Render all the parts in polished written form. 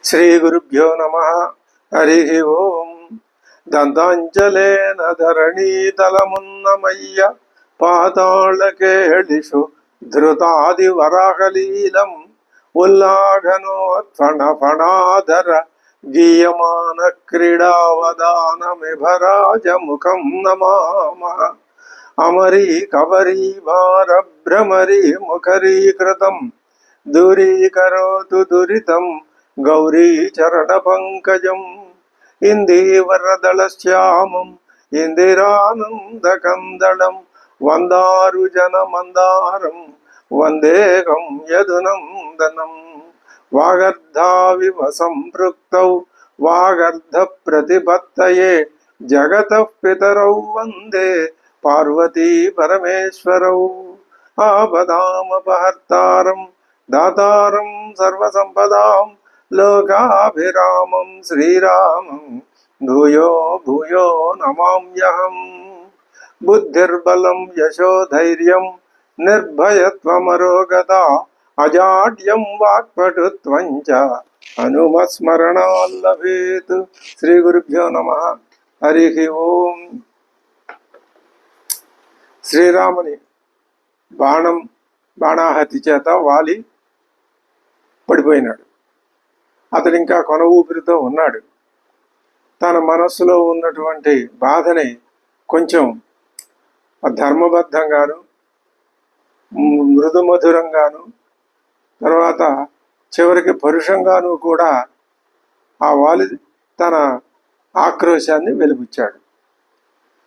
శ్రీ గురుభ్యో నమః. హరి ఓం. దంతాంజలేన ధరణీతలమున్నమయ్య పాతాళకేళిషు ధృతాది వరాహలీలం ఉల్లాఘనోత్ఫణ ఫణాధర గీయమాన క్రీడావదానమిభరాజముఖం నమామః. అమరీ కబరీ భార భ్రమరీ ముఖరీకృతం దూరీకరోతు దురితం గౌరీ చరణ పంకజం ఇందీవరదళశ్యామం ఇందిరానందకందళం వందారు జనమందారం వందేహం యదునందనం. వాగర్ధావివ సంపృక్తౌ వాగర్ధ ప్రతిపత్తయే జగతః పితరౌ వందే పార్వతీ పరమేశ్వరౌ. ఆపదామపహర్తారం దాతారం సర్వసంపదాం లోకాభిరామం శ్రీరామం భూయో భూయో నమామ్యహం. బుద్ధిర్బలం యశోధైర్యం నిర్భయత్వమరోగత అజాడ్యం వాక్పటుత్వం చ హనుమస్మరణాల్లభేత్. శ్రీ గురుభ్యో నమః. హరి ఓం. శ్రీరాముని బాణాహతి చేత వాలి పడిపోయినాడు. అతడు ఇంకా కొన ఊపిరితో ఉన్నాడు. తన మనస్సులో ఉన్నటువంటి బాధని కొంచెం ధర్మబద్ధంగాను మృదుమధురంగాను తర్వాత చివరికి పరుషంగాను కూడా ఆ వాలి తన ఆక్రోశాన్ని వెలిబుచ్చాడు.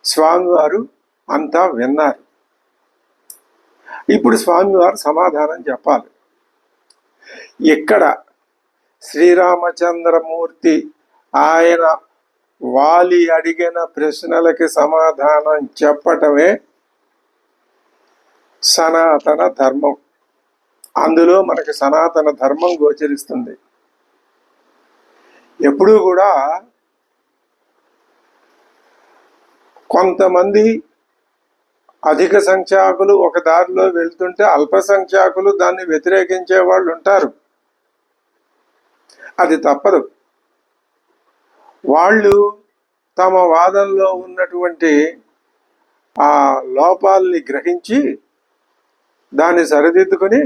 స్వామివారు అంతా విన్నారు. ఇప్పుడు స్వామివారు సమాధానం చెప్పాలి. ఇక్కడ శ్రీరామచంద్రమూర్తి ఆయన వాలి అడిగిన ప్రశ్నలకి సమాధానం చెప్పటమే సనాతన ధర్మం. అందులో మనకి సనాతన ధర్మం గోచరిస్తుంది. ఎప్పుడూ కూడా కొంతమంది అధిక సంఖ్యాకులు ఒక దారిలో వెళ్తుంటే అల్పసంఖ్యాకులు దాన్ని వ్యతిరేకించే వాళ్ళు ఉంటారు. అది తప్పదు. వాళ్ళు తమ వాదంలో ఉన్నటువంటి ఆ లోపాలని గ్రహించి దాన్ని సరిదిద్దుకొని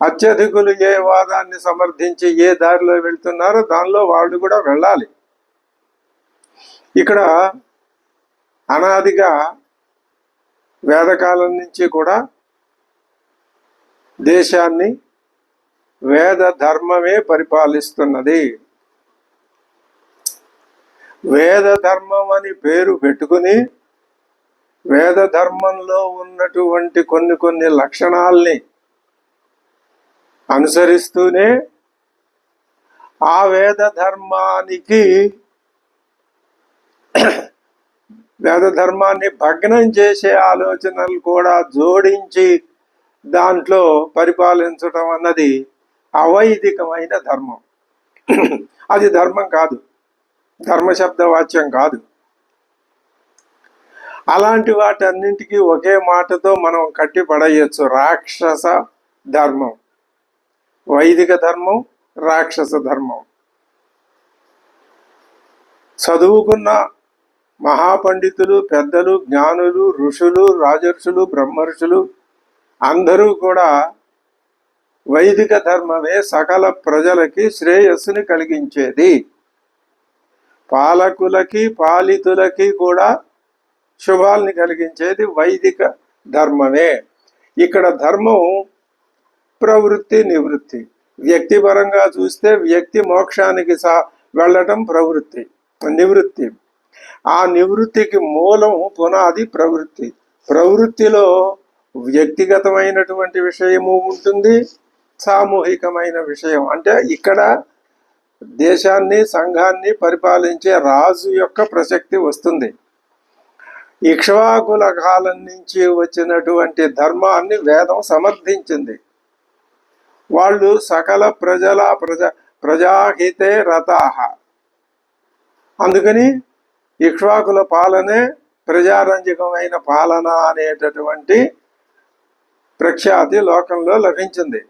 అత్యధికులు ఏ వాదాన్ని సమర్థించి ఏ దారిలో వెళ్తున్నారో దానిలో వాళ్ళు కూడా వెళ్ళాలి. ఇక్కడ అనాదిగా వేదకాలం నుంచి కూడా దేశాన్ని వేద ధర్మమే పరిపాలిస్తున్నది. వేద ధర్మం అని పేరు పెట్టుకుని వేద ధర్మంలో ఉన్నటువంటి కొన్ని లక్షణాల్ని అనుసరిస్తూనే ఆ వేద ధర్మాన్ని భగ్నం చేసే ఆలోచనలు కూడా జోడించి దాంట్లో పరిపాలించడం అన్నది అవైదికమైన ధర్మం. అది ధర్మం కాదు, ధర్మశబ్దవాచ్యం కాదు. అలాంటి వాటన్నింటికి ఒకే మాటతో మనం కట్టి పడేయచ్చు. రాక్షస ధర్మం, వైదిక ధర్మం, రాక్షస ధర్మం. చదువుకున్న మహాపండితులు, పెద్దలు, జ్ఞానులు, ఋషులు, రాజర్షులు, బ్రహ్మర్షులు అందరూ కూడా వైదిక ధర్మమే సకల ప్రజలకి శ్రేయస్సుని కలిగించేది. పాలకులకి పాలితులకి కూడా శుభాల్ని కలిగించేది వైదిక ధర్మమే. ఇక్కడ ధర్మం ప్రవృత్తి, నివృత్తి. వ్యక్తిపరంగా చూస్తే వ్యక్తి మోక్షానికి వెళ్ళటం ప్రవృత్తి, నివృత్తి. ఆ నివృత్తికి మూలం పునాది ప్రవృత్తి. ప్రవృత్తిలో వ్యక్తిగతమైనటువంటి విషయము ఉంటుంది, సామూహికమైన విషయం. అంటే ఇక్కడ దేశాన్ని, సంఘాన్ని పరిపాలించే రాజు యొక్క ప్రసక్తి వస్తుంది. ఇక్ష్వాకుల కాలం నుంచి వచ్చినటువంటి ధర్మాన్ని వేదం సమర్థించింది. వాళ్ళు సకల ప్రజాహితే రతాహ. అందుకని ఇక్ష్వాకుల పాలనే ప్రజారంజకమైన పాలన అనేటటువంటి ప్రఖ్యాతి లోకంలో లభించింది.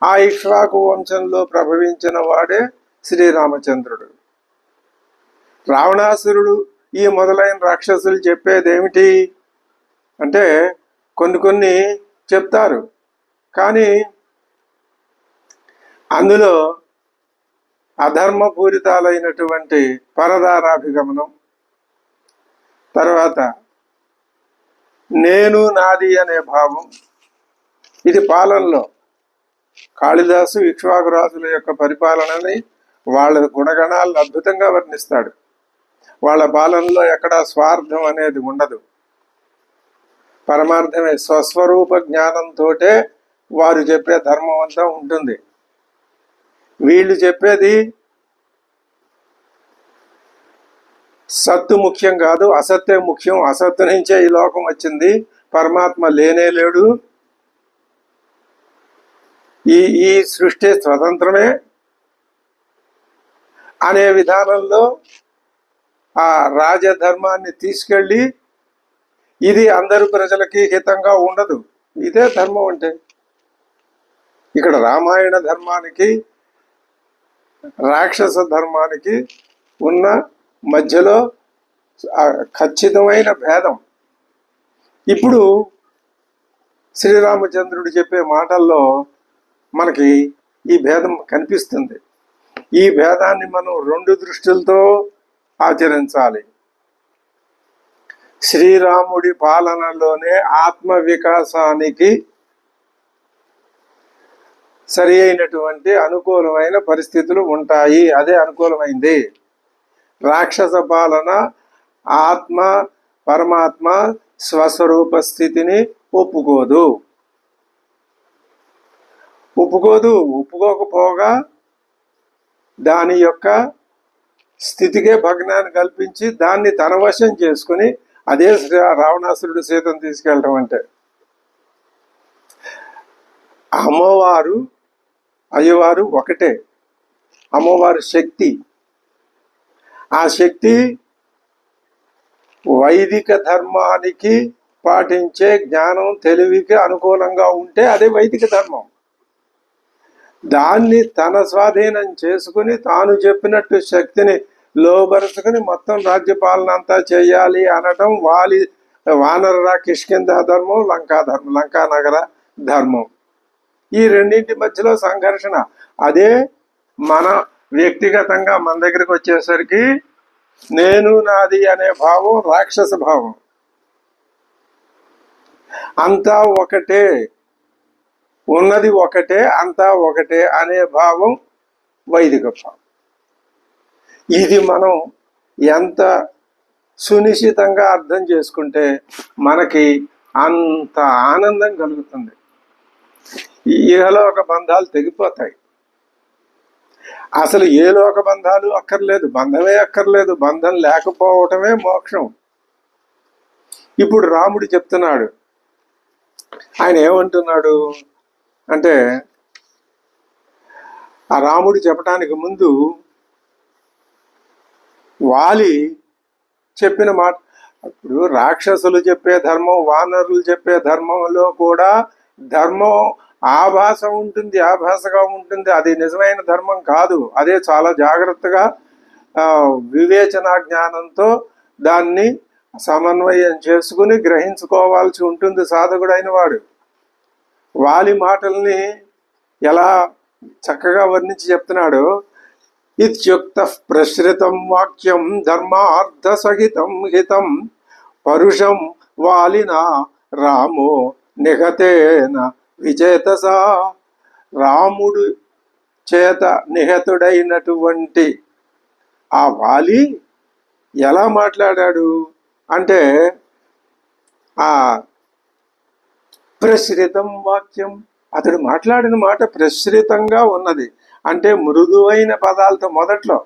ఆ ఇక్ష్వాకు వంశంలో ప్రభవించిన వాడే శ్రీరామచంద్రుడు. రావణాసురుడు ఈ మొదలైన రాక్షసులు చెప్పేది ఏమిటి అంటే కొన్ని చెప్తారు, కానీ అందులో అధర్మపూరితాలైనటువంటి పరదారాభిగమనం, తర్వాత నేను నాది అనే భావం, ఇది పాలనలో కాళిదాసు ఇక్ష్వాకురాజుల యొక్క పరిపాలనని వాళ్ళ గుణగణాలను అద్భుతంగా వర్ణిస్తాడు. వాళ్ళ పాలనలో ఎక్కడా స్వార్థం అనేది ఉండదు, పరమార్థమే. స్వస్వరూప జ్ఞానంతో వారు చెప్పే ధర్మం అంతా ఉంటుంది. వీళ్ళు చెప్పేది సత్తు ముఖ్యం కాదు, అసత్తే ముఖ్యం, అసత్తు నుంచే ఈ లోకం వచ్చింది, పరమాత్మ లేనే లేడు, ఈ సృష్టి స్వతంత్రమే అనే విధానంలో ఆ రాజధర్మాన్ని తీసుకెళ్ళి ఇది అందరు ప్రజలకి హితంగా ఉండదు. ఇదే ధర్మం అంటే. ఇక్కడ రామాయణ ధర్మానికి రాక్షస ధర్మానికి ఉన్న మధ్యలో ఖచ్చితమైన భేదం. ఇప్పుడు శ్రీరామచంద్రుడు చెప్పే మాటల్లో మనకి ఈ భేదం కనిపిస్తుంది. ఈ భేదాన్ని మనం రెండు దృష్టిలతో ఆచరించాలి. శ్రీరాముడి పాలనలోనే ఆత్మ వికాసానికి సరి అయినటువంటి అనుకూలమైన పరిస్థితులు ఉంటాయి, అదే అనుకూలమైంది. రాక్షస పాలన ఆత్మ పరమాత్మ స్వస్వరూప స్థితిని ఒప్పుకోకపోగా దాని యొక్క స్థితికే భగ్నాన్ని కల్పించి దాన్ని తన వశం చేసుకుని, అదే రావణాసురుడు సీతను తీసుకెళ్ళటం అంటే. అమ్మవారు అయ్యవారు ఒకటే, అమ్మవారు శక్తి. ఆ శక్తి వైదిక ధర్మానికి పాటించే జ్ఞానం తెలివికి అనుకూలంగా ఉంటే అదే వైదిక ధర్మం. దాన్ని తన స్వాధీనం చేసుకుని తాను చెప్పినట్టు శక్తిని లోబరుచుకుని మొత్తం రాజ్యపాలన అంతా చేయాలి అనటం వానర కిష్కింధ ధర్మం, లంకా నగర ధర్మం. ఈ రెండింటి మధ్యలో సంఘర్షణ. అదే మన వ్యక్తిగతంగా మన దగ్గరికి వచ్చేసరికి నేను నాది అనే భావం రాక్షస భావం. అంతా ఒకటే, ఉన్నది ఒకటే, అంతా ఒకటే అనే భావం వైదిక భావం. ఇది మనం ఎంత సునిశ్చితంగా అర్థం చేసుకుంటే మనకి అంత ఆనందం కలుగుతుంది. ఈ ఇహలోక బంధాలు తెగిపోతాయి. అసలు ఏ లోక బంధాలు అక్కర్లేదు, బంధమే అక్కర్లేదు, బంధం లేకపోవటమే మోక్షం. ఇప్పుడు రాముడు చెప్తున్నాడు. ఆయన ఏమంటున్నాడు అంటే, ఆ రాముడు చెప్పడానికి ముందు వాలి చెప్పిన మాట. ఇప్పుడు రాక్షసులు చెప్పే ధర్మం, వానరులు చెప్పే ధర్మంలో కూడా ధర్మం ఆభాసగా ఉంటుంది. అది నిజమైన ధర్మం కాదు. అదే చాలా జాగ్రత్తగా వివేచన జ్ఞానంతో దాన్ని సమన్వయం చేసుకుని గ్రహించుకోవాల్సి ఉంటుంది సాధకుడైన వాడు. వాలి మాటల్ని ఎలా చక్కగా వర్ణించి చెప్తున్నాడు. ఇత్యుక్త ప్రశ్రితం వాక్యం ధర్మార్థ సహితం హితం పరుషం వాలినా రామో నిహతేన విచేతస. రాముడు చేత నిహతుడైనటువంటి ఆ వాలి ఎలా మాట్లాడాడు అంటే, ఆ ప్రశ్రితం వాక్యం, అతడు మాట్లాడిన మాట ప్రశ్రితంగా ఉన్నది. అంటే మృదువైన పదాలతో మొదట్లో,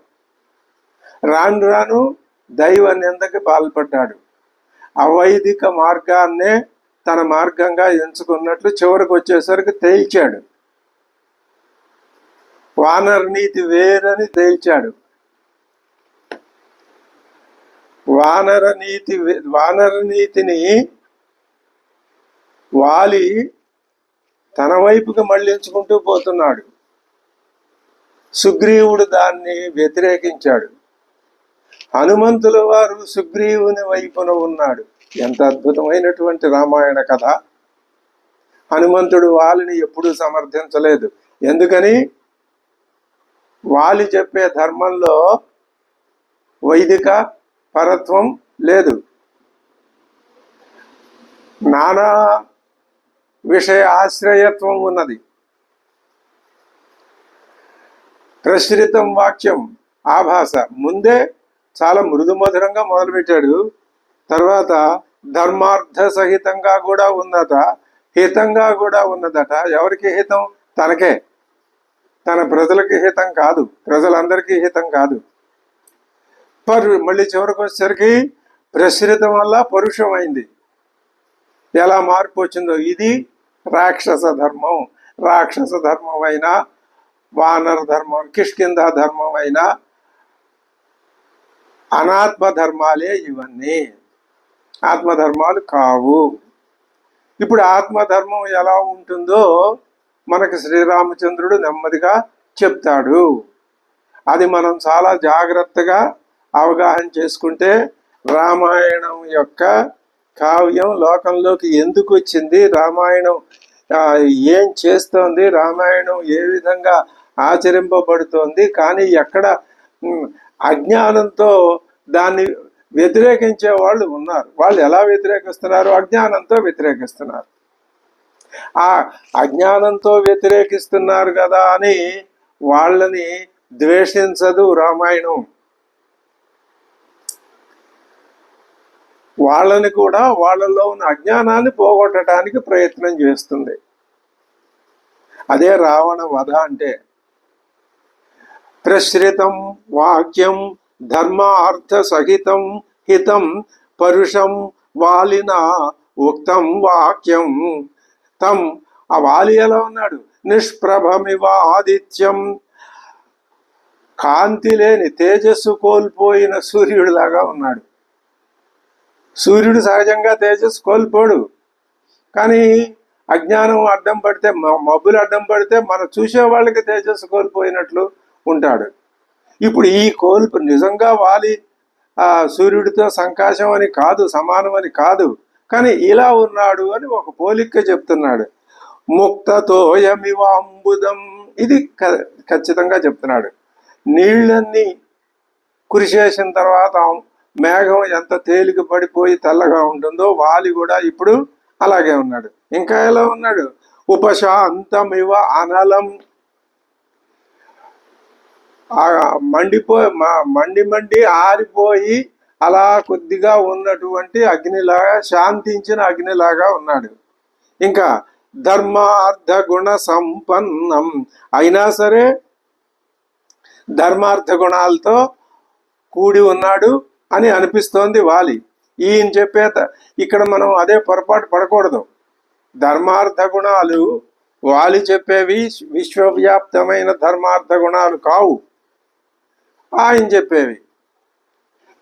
రాను రాను దైవ నిందకి పాల్పడ్డాడు. అవైదిక మార్గాన్నే తన మార్గంగా ఎంచుకున్నట్లు చివరికి వచ్చేసరికి తేల్చాడు. వానర నీతి వేరని తేల్చాడు. వానర నీతిని వాలి తన వైపుకి మళ్లించుకుంటూ పోతున్నాడు. సుగ్రీవుడు దాన్ని వ్యతిరేకించాడు. హనుమంతుల వారు సుగ్రీవుని వైపున ఉన్నాడు. ఎంత అద్భుతమైనటువంటి రామాయణ కథ! హనుమంతుడు వాలిని ఎప్పుడూ సమర్థించలేదు. ఎందుకని? వాలి చెప్పే ధర్మంలో వైదిక పరత్వం లేదు. నానా విషయ ఆశ్రయత్వం ఉన్నది. ప్రశ్రితం వాక్యం ఆభాస. ముందే చాలా మృదుమధురంగా మొదలుపెట్టాడు. తర్వాత ధర్మార్థ సహితంగా కూడా ఉన్నదట, హితంగా కూడా ఉన్నదట. ఎవరికి హితం? తనకే, తన ప్రజలకి హితం కాదు, ప్రజలందరికీ హితం కాదు. మళ్ళీ చివరికి వచ్చేసరికి ప్రశ్రితం వల్ల పరుషమైంది. ఎలా మార్పు వచ్చిందో! ఇది రాక్షస ధర్మం. రాక్షస ధర్మం అయినా, వానర ధర్మం, కిష్కింధ ధర్మం అయినా అనాత్మ ధర్మాలే ఇవన్నీ. ఆత్మధర్మాలు కావు. ఇప్పుడు ఆత్మధర్మం ఎలా ఉంటుందో మనకి శ్రీరామచంద్రుడు నెమ్మదిగా చెప్తాడు. అది మనం చాలా జాగ్రత్తగా అవగాహన చేసుకుంటే రామాయణం యొక్క కావ్యం లోకంలోకి ఎందుకు వచ్చింది, రామాయణం ఏం చేస్తోంది, రామాయణం ఏ విధంగా ఆచరింపబడుతోంది, కానీ ఎక్కడ అజ్ఞానంతో దాన్ని వ్యతిరేకించే వాళ్ళు ఉన్నారు. వాళ్ళు ఎలా వ్యతిరేకిస్తున్నారు? అజ్ఞానంతో వ్యతిరేకిస్తున్నారు. ఆ అజ్ఞానంతో వ్యతిరేకిస్తున్నారు కదా అని వాళ్ళని ద్వేషించదు రామాయణం. వాళ్ళని కూడా వాళ్ళలో ఉన్న అజ్ఞానాన్ని పోగొట్టడానికి ప్రయత్నం చేస్తుంది. అదే రావణ వధ అంటే. ప్రశ్రితం వాక్యం ధర్మార్థ సహితం హితం పరుషం వాలిన ఉక్తం వాక్యం తం. ఆ వాలి ఎలా ఉన్నాడు? నిష్ప్రభమివ ఆదిత్యం. కాంతి లేని, తేజస్సు కోల్పోయిన సూర్యుడిలాగా ఉన్నాడు. సూర్యుడు సహజంగా తేజస్సు కోల్పోడు, కానీ అజ్ఞానం అడ్డం పడితే, మబ్బులు అడ్డం పడితే మన చూసే వాళ్ళకి తేజస్సు కోల్పోయినట్లు ఉంటాడు. ఇప్పుడు ఈ కోల్పు నిజంగా వాలి సూర్యుడితో సంకాశం అని కాదు, సమానం అని కాదు, కానీ ఇలా ఉన్నాడు అని ఒక పోలిక చెప్తున్నాడు. ముక్తతోయమివాంబుదం. ఇది ఖచ్చితంగా చెప్తున్నాడు. నీళ్ళన్నీ కురిసేసిన తర్వాత మేఘం ఎంత తేలిక పడిపోయి తెల్లగా ఉంటుందో వాలి కూడా ఇప్పుడు అలాగే ఉన్నాడు. ఇంకా ఎలా ఉన్నాడు? ఉపశాంతమివ అనలం. మండి ఆరిపోయి అలా కొద్దిగా ఉన్నటువంటి అగ్నిలాగా, శాంతించిన అగ్నిలాగా ఉన్నాడు. ఇంకా ధర్మార్థ గుణ సంపన్నం. అయినా సరే ధర్మార్థ గుణాలతో కూడి ఉన్నాడు అని అనిపిస్తోంది వాలి. ఈయన చెప్పేత ఇక్కడ మనం అదే పొరపాటు పడకూడదు. ధర్మార్థ గుణాలు వాలి చెప్పేవి విశ్వవ్యాప్తమైన ధర్మార్థ గుణాలు కావు, ఆయన చెప్పేవి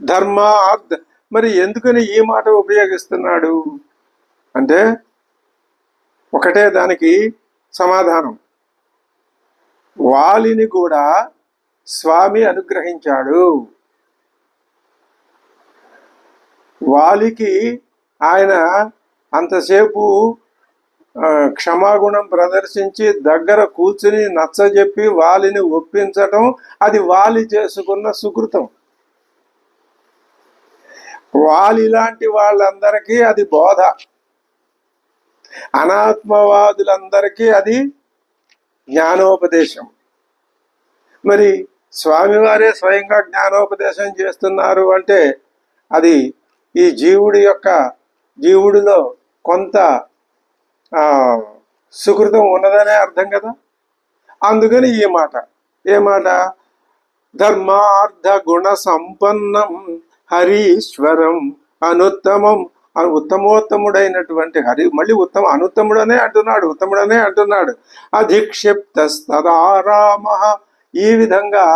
ధర్మార్థ. మరి ఎందుకని ఈ మాట ఉపయోగిస్తున్నాడు అంటే ఒకటే దానికి సమాధానం. వాలిని కూడా స్వామి అనుగ్రహించాడు. వాలికి ఆయన అంతసేపు క్షమాగుణం ప్రదర్శించి దగ్గర కూర్చుని నచ్చజెప్పి వాలిని ఒప్పించటం, అది వాలి చేసుకున్న సుకృతం. వాలి లాంటి వాళ్ళందరికీ అది బోధ, అనాత్మవాదులందరికీ అది జ్ఞానోపదేశం. మరి స్వామివారే స్వయంగా జ్ఞానోపదేశం చేస్తున్నారు అంటే అది ఈ జీవుడిలో కొంత సుకృతం ఉన్నదనే అర్థం కదా. అందుకని ఈ మాట, ఏ మాట? ధర్మార్థ గుణ సంపన్నం హరీశ్వరం అనుత్తమం. ఉత్తమోత్తముడైనటువంటి హరి, మళ్ళీ అనుత్తముడనే అంటున్నాడు. అధిక్షిప్తస్తదా రామ. ఈ విధంగా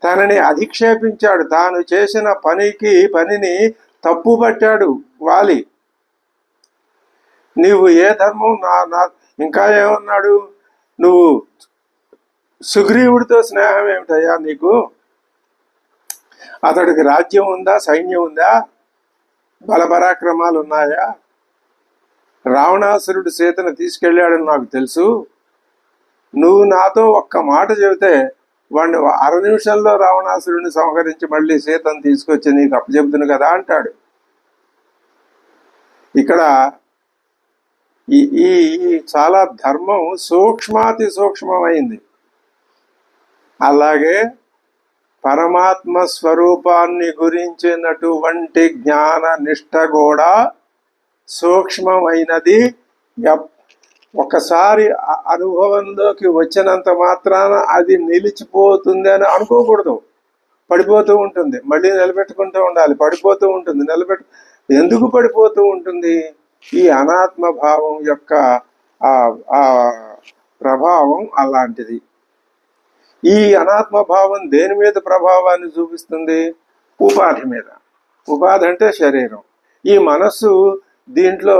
తనని అధిక్షేపించాడు. తాను చేసిన పనిని తప్పు పట్టాడు వాలి. నీవు ఏ ధర్మం ఇంకా ఏమన్నాడు, నువ్వు సుగ్రీవుడితో స్నేహం ఏమిటయ్యా నీకు? అతడికి రాజ్యం ఉందా, సైన్యం ఉందా, బలపరాక్రమాలు ఉన్నాయా? రావణాసురుడు సీతను తీసుకెళ్ళాడని నాకు తెలుసు. నువ్వు నాతో ఒక్క మాట చెబితే వాడిని 6 నిమిషాల్లో రావణాసురుడిని సంహరించి మళ్ళీ సీతను తీసుకొచ్చి నీకు అప్పచెబుతును కదా అంటాడు. ఇక్కడ ఈ ఈ చాలా ధర్మం సూక్ష్మాతి సూక్ష్మమైంది. అలాగే పరమాత్మ స్వరూపాన్ని గురించినటువంటి జ్ఞాన నిష్ట కూడా సూక్ష్మమైనది. ఒకసారి అనుభవంలోకి వచ్చినంత మాత్రాన అది నిలిచిపోతుంది అని అనుకోకూడదు. పడిపోతూ ఉంటుంది, మళ్ళీ నిలబెట్టుకుంటూ ఉండాలి. పడిపోతూ ఉంటుంది, ఎందుకు పడిపోతూ ఉంటుంది? ఈ అనాత్మ భావం యొక్క ఆ ప్రభావం అలాంటిది. ఈ అనాత్మ భావం దేని మీద ప్రభావాన్ని చూపిస్తుంది? ఉపాధి మీద. ఉపాధి అంటే శరీరం. ఈ మనస్సు, దీంట్లో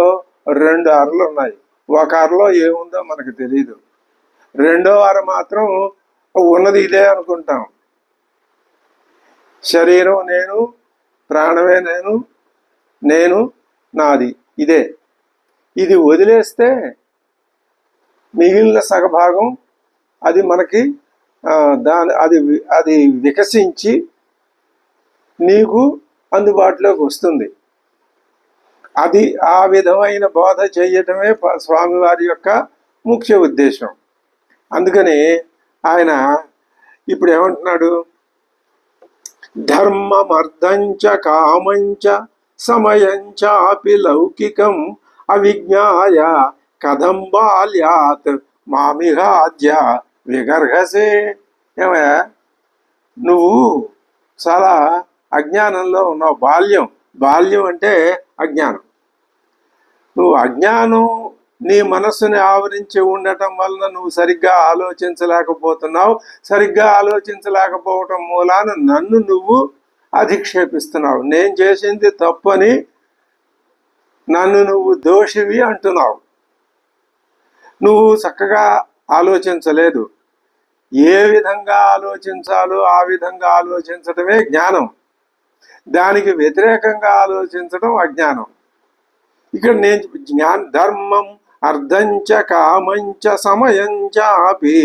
2 అరలు ఉన్నాయి. ఒక అరలో ఏముందో మనకు తెలియదు, రెండో అర మాత్రం ఉన్నది ఇదే అనుకుంటాం. శరీరం నేను, ప్రాణమే నేను, నేను నాది ఇదే. ఇది వదిలేస్తే మిగిలిన సగభాగం అది మనకి అది వికసించి నీకు అందుబాటులోకి వస్తుంది. అది ఆ విధమైన బోధ చేయటమే స్వామివారి యొక్క ముఖ్య ఉద్దేశం. అందుకని ఆయన ఇప్పుడు ఏమంటున్నాడు? ధర్మమర్థంచ కామంచ సమయంచాపి లౌకికం అవిజ్ఞాయ కథం బాల్యాత్ మామిహాద్య విగర్హసే. ఏమయ్యా, నువ్వు చాలా అజ్ఞానంలో ఉన్నావు. బాల్యం అంటే అజ్ఞానం. నువ్వు అజ్ఞానం నీ మనస్సుని ఆవరించి ఉండటం వలన నువ్వు సరిగ్గా ఆలోచించలేకపోతున్నావు. సరిగ్గా ఆలోచించలేకపోవటం మూలాన నన్ను నువ్వు అధిక్షేపిస్తున్నావు. నేను చేసింది తప్పని నన్ను నువ్వు దోషివి అంటున్నావు. నువ్వు చక్కగా ఆలోచించలేదు. ఏ విధంగా ఆలోచించాలో ఆ విధంగా ఆలోచించటమే జ్ఞానం. దానికి వ్యతిరేకంగా ఆలోచించడం అజ్ఞానం. ఇక్కడ నేను ధర్మం అర్థంచ కామంచ సమయంచ అపి.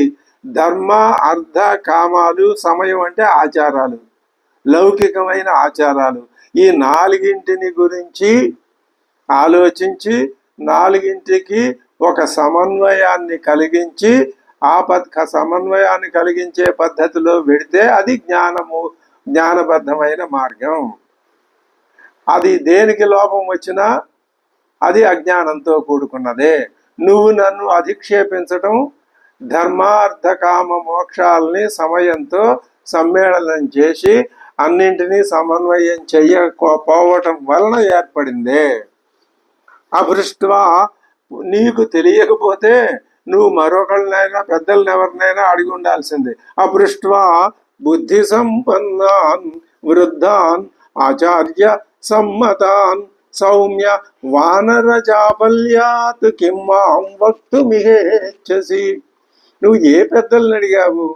ధర్మ అర్థ కామాలు, సమయం అంటే ఆచారాలు, లౌకికమైన ఆచారాలు. ఈ 4ంటిని గురించి ఆలోచించి 4ంటికి ఒక సమన్వయాన్ని కలిగించి సమన్వయాన్ని కలిగించే పద్ధతిలో వెడితే అది జ్ఞానబద్ధమైన మార్గం. అది దేనికి లోపం వచ్చినా అది అజ్ఞానంతో కూడుకున్నదే. నువ్వు నన్ను అధిక్షేపించటం, ధర్మార్థ కామ మోక్షాలని సమయంతో సమ్మేళనం చేసి అన్నింటినీ సమన్వయం చెయ్యకపోవటం వలన ఏర్పడిందే. అభృష్ట్వా, నీకు తెలియకపోతే నువ్వు మరొకళ్ళనైనా పెద్దలను ఎవరినైనా అడిగి ఉండాల్సిందే. అభృష్ట్వా బుద్ధి సంపన్నాన్ వృద్ధాన్ ఆచార్య సమ్మతాన్ సౌమ్య వానర జాబల్యాత్ కిమ్మాం వక్తుమిహేచ్ఛసి. నువ్వు ఏ పెద్దల్ని అడిగావు?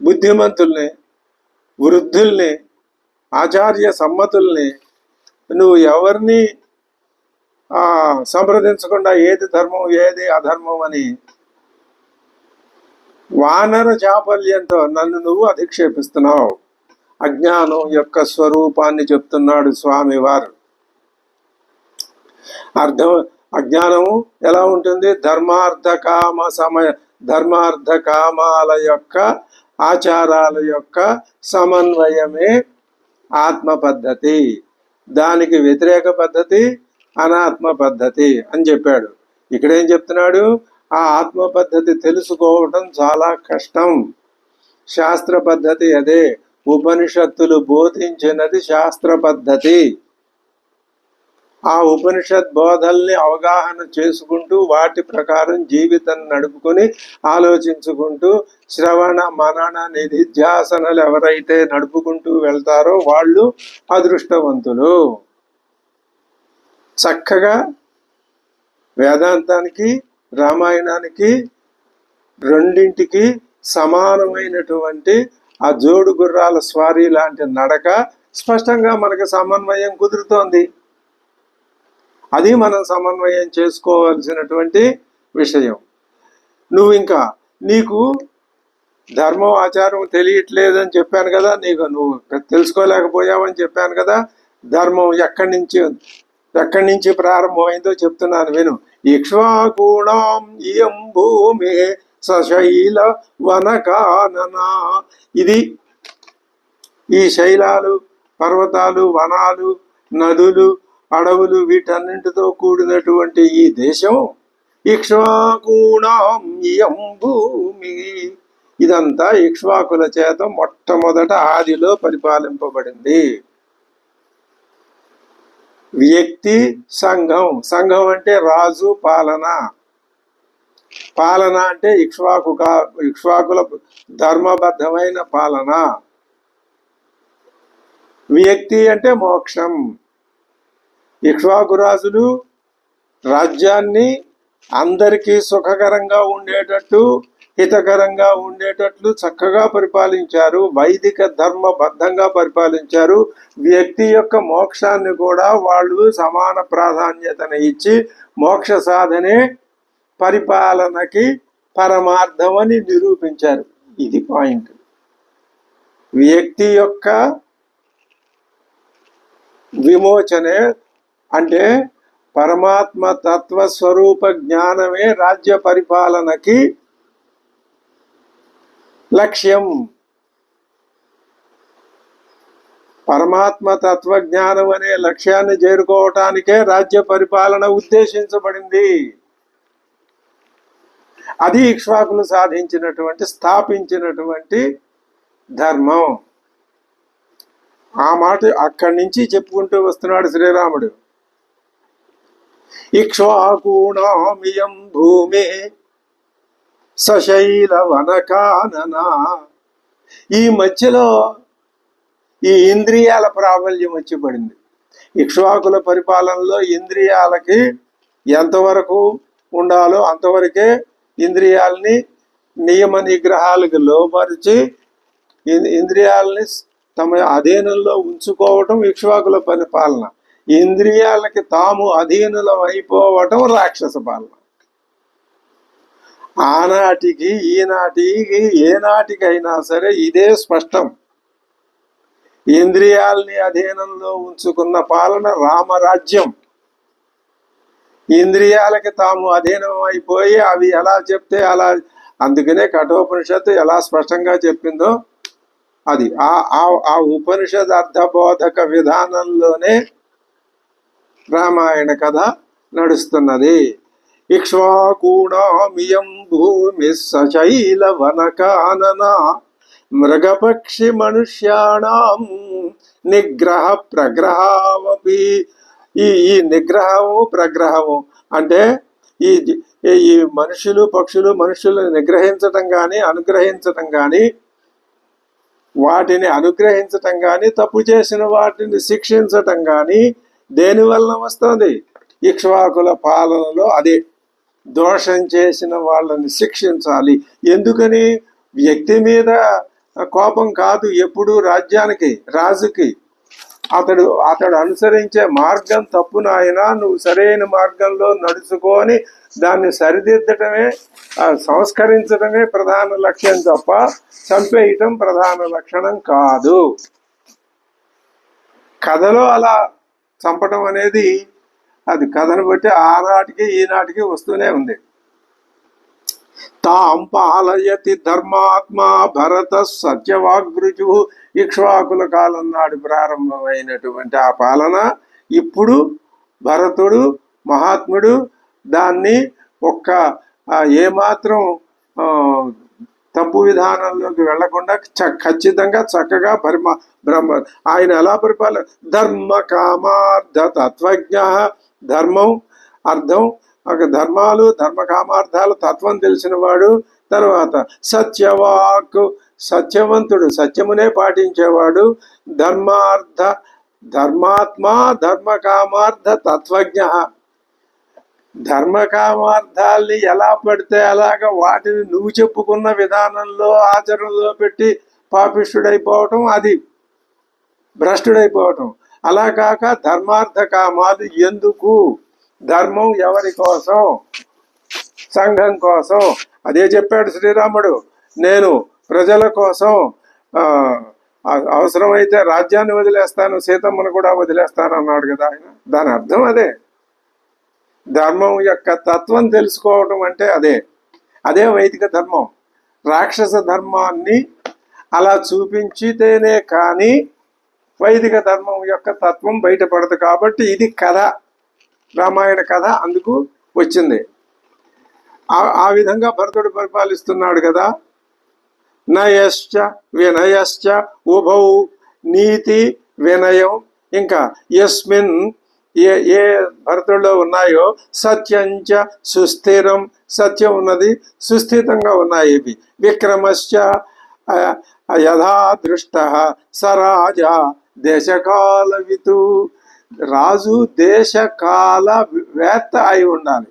బుద్ధిమంతుల్ని, వృద్ధుల్ని, ఆచార్య సమ్మతుల్ని. నువ్వు ఎవరిని సంప్రదించకుండా ఏది ధర్మం ఏది అధర్మం అని వానర చాపల్యంతో నన్ను నువ్వు అధిక్షేపిస్తున్నావు. అజ్ఞానం యొక్క స్వరూపాన్ని చెప్తున్నాడు స్వామివారు. అజ్ఞానము ఎలా ఉంటుంది? ధర్మార్థ కామాల యొక్క ఆచారాల యొక్క సమన్వయమే ఆత్మ పద్ధతి. దానికి వ్యతిరేక పద్ధతి అనాత్మ పద్ధతి అని చెప్పాడు. ఇక్కడేం చెప్తున్నాడు? ఆ ఆత్మ పద్ధతి తెలుసుకోవటం చాలా కష్టం. శాస్త్ర పద్ధతి అదే. ఉపనిషత్తులు బోధించినది శాస్త్ర పద్ధతి. ఆ ఉపనిషత్ బోధల్ని అవగాహన చేసుకుంటూ వాటి ప్రకారం జీవితం నడుపుకొని ఆలోచించుకుంటూ శ్రవణ మనన నిధిధ్యాసనలు ఎవరైతే నడుపుకుంటూ వెళ్తారో వాళ్ళు అదృష్టవంతులు. చక్కగా వేదాంతానికి రామాయణానికి రెండింటికి సమానమైనటువంటి ఆ జోడు గుర్రాల స్వారీ లాంటి నడక స్పష్టంగా మనకి సమన్వయం కుదురుతోంది. అది మనం సమన్వయం చేసుకోవాల్సినటువంటి విషయం. నువ్వు ఇంకా నీకు ధర్మం ఆచారం తెలియట్లేదని చెప్పాను కదా, నువ్వు తెలుసుకోలేకపోయావని చెప్పాను కదా. ధర్మం ఎక్కడి నుంచి ప్రారంభమైందో చెప్తున్నాను విను. ఇక్ష్వాకూణాం ఇయం భూమి సశైల వనకాననా. ఇది ఈ శైలాలు, పర్వతాలు, వనాలు, నదులు, అడవులు వీటన్నింటితో కూడినటువంటి ఈ దేశం ఇక్ష్వాకూణాం ఇయం భూమి. ఇదంతా ఇక్ష్వాకుల చేత మొట్టమొదట ఆదిలో పరిపాలింపబడింది. వ్యక్తి, సంఘం. సంఘం అంటే రాజు, పాలన. పాలన అంటే ఇక్ష్వాకుల ధర్మబద్ధమైన పాలన. వ్యక్తి అంటే మోక్షం. ఇక్ష్వాకు రాజులు రాజ్యాన్ని అందరికీ సుఖకరంగా ఉండేటట్టు, హితకరంగా ఉండేటట్లు చక్కగా పరిపాలించారు. వైదిక ధర్మబద్ధంగా పరిపాలించారు. వ్యక్తి యొక్క మోక్షాన్ని కూడా వాళ్ళు సమాన ప్రాధాన్యతను ఇచ్చి మోక్ష సాధనే పరిపాలనకి పరమార్థం అని నిరూపించారు. ఇది పాయింట్. వ్యక్తి యొక్క విమోచనే అంటే పరమాత్మ తత్వ స్వరూప జ్ఞానమే రాజ్య పరిపాలనకి లక్ష్యం. పరమాత్మ తత్వజ్ఞానం అనే లక్ష్యాన్ని చేరుకోవటానికే రాజ్య పరిపాలన ఉద్దేశించబడింది. అది ఇక్ష్వాకులు స్థాపించినటువంటి ధర్మం. ఆ మాట అక్కడి నుంచి చెప్పుకుంటూ వస్తున్నాడు శ్రీరాముడు. ఇక్ష్వాకూణామియం భూమి సశైల వనకాననా. ఈ మధ్యలో ఈ ఇంద్రియాల ప్రాబల్యం వచ్చి పడింది. ఇక్ష్వాకుల పరిపాలనలో ఇంద్రియాలకి ఎంతవరకు ఉండాలో అంతవరకే ఇంద్రియాలని నియమ నిగ్రహాలకు లోపరిచి ఇంద్రియాలని తమ అధీనంలో ఉంచుకోవటం ఇక్ష్వాకుల పరిపాలన. ఇంద్రియాలకి తాము అధీనులం అయిపోవటం రాక్షస పాలన. ఆనాటికి ఈనాటికి ఏనాటికైనా సరే ఇదే స్పష్టం. ఇంద్రియాల్ని అధీనంలో ఉంచుకున్న పాలన రామరాజ్యం. ఇంద్రియాలకి తాము అధీనం అయిపోయి అవి ఎలా చెప్తే అలా. అందుకనే కఠోపనిషత్తు ఎలా స్పష్టంగా చెప్పిందో అది ఆ ఉపనిషద్ అర్థబోధక విధానంలోనే రామాయణ కథ నడుస్తున్నది. ఇక్ష్వాకూణామియం భూమి సశైల వనకాననా మృగపక్షి మనుష్యాణం నిగ్రహ ప్రగ్రహావపి. ఈ నిగ్రహము ప్రగ్రహము అంటే ఈ మనుషులు పక్షులు మనుషులను నిగ్రహించటం కానీ అనుగ్రహించటం కానీ, వాటిని అనుగ్రహించటం కానీ, తప్పు చేసిన వాటిని శిక్షించటం కానీ దేని వలన వస్తుంది? ఇక్ష్వాకుల పాలనలో అదే. దోషం చేసిన వాళ్ళని శిక్షించాలి. ఎందుకని? వ్యక్తి మీద కోపం కాదు ఎప్పుడు రాజ్యానికి, రాజుకి. అతడు అనుసరించే మార్గం తప్పు నాయనా, నువ్వు సరైన మార్గంలో నడుచుకొని దాన్ని సరిదిద్దటమే, సంస్కరించడమే ప్రధాన లక్ష్యం తప్ప చంపేయటం ప్రధాన లక్షణం కాదు. కథలో అలా చంపటం అనేది అది కథను బట్టి ఆనాటికి ఈనాటికి వస్తూనే ఉంది. తాం పాలయతి ధర్మాత్మా భరత సత్యవాగ్రుజు. ఇక్ష్వాకుల కాలం నాడు ప్రారంభమైనటువంటి ఆ పాలన ఇప్పుడు భరతుడు మహాత్ముడు దాన్ని ఏమాత్రం తప్పు విధానంలోకి వెళ్లకుండా ఖచ్చితంగా చక్కగా ఆయన ఎలా ధర్మ కామార్థ తత్వజ్ఞ. ధర్మం, అర్థం, ధర్మాలు, ధర్మ కామార్థాలు తత్వం తెలిసిన వాడు. తర్వాత సత్యవాక్, సత్యవంతుడు, సత్యమునే పాటించేవాడు. ధర్మాత్మ ధర్మ కామార్థ తత్వజ్ఞ. ధర్మకామార్థాల్ని ఎలా పడితే అలాగా వాటిని నువ్వు చెప్పుకున్న విధానంలో ఆచరణలో పెట్టి పాపిష్ఠుడైపోవటం, అది భ్రష్టుడైపోవటం. అలా కాక ధర్మార్థ కామాలు ఎందుకు? ధర్మం ఎవరి కోసం? సంఘం కోసం. అదే చెప్పాడు శ్రీరాముడు, నేను ప్రజల కోసం అవసరమైతే రాజ్యాన్ని వదిలేస్తాను, సీతమ్మను కూడా వదిలేస్తాను అన్నాడు కదా ఆయన. దాని అర్థం అదే. ధర్మం యొక్క తత్వం తెలుసుకోవటం అంటే అదే వైదిక ధర్మం. రాక్షస ధర్మాన్ని అలా చూపించితేనే కానీ వైదిక ధర్మం యొక్క తత్వం బయటపడదు. కాబట్టి ఇది కథ, రామాయణ కథ అందుకు వచ్చింది. ఆ విధంగా భరతుడు పరిపాలిస్తున్నాడు కదా. నయశ్చ వినయశ్చ ఉభౌ, నీతి వినయం, ఇంకా యస్మిన్ ఏ భరతుడిలో ఉన్నాయో సత్యంచ సుస్థిరం, సత్యం ఉన్నది, సుస్థితంగా ఉన్నాయి ఇవి. విక్రమశ్చ యథా దృష్ట సరాజా దేశకాలవితు, రాజు దేశకాల వేత్త అయి ఉండాలి.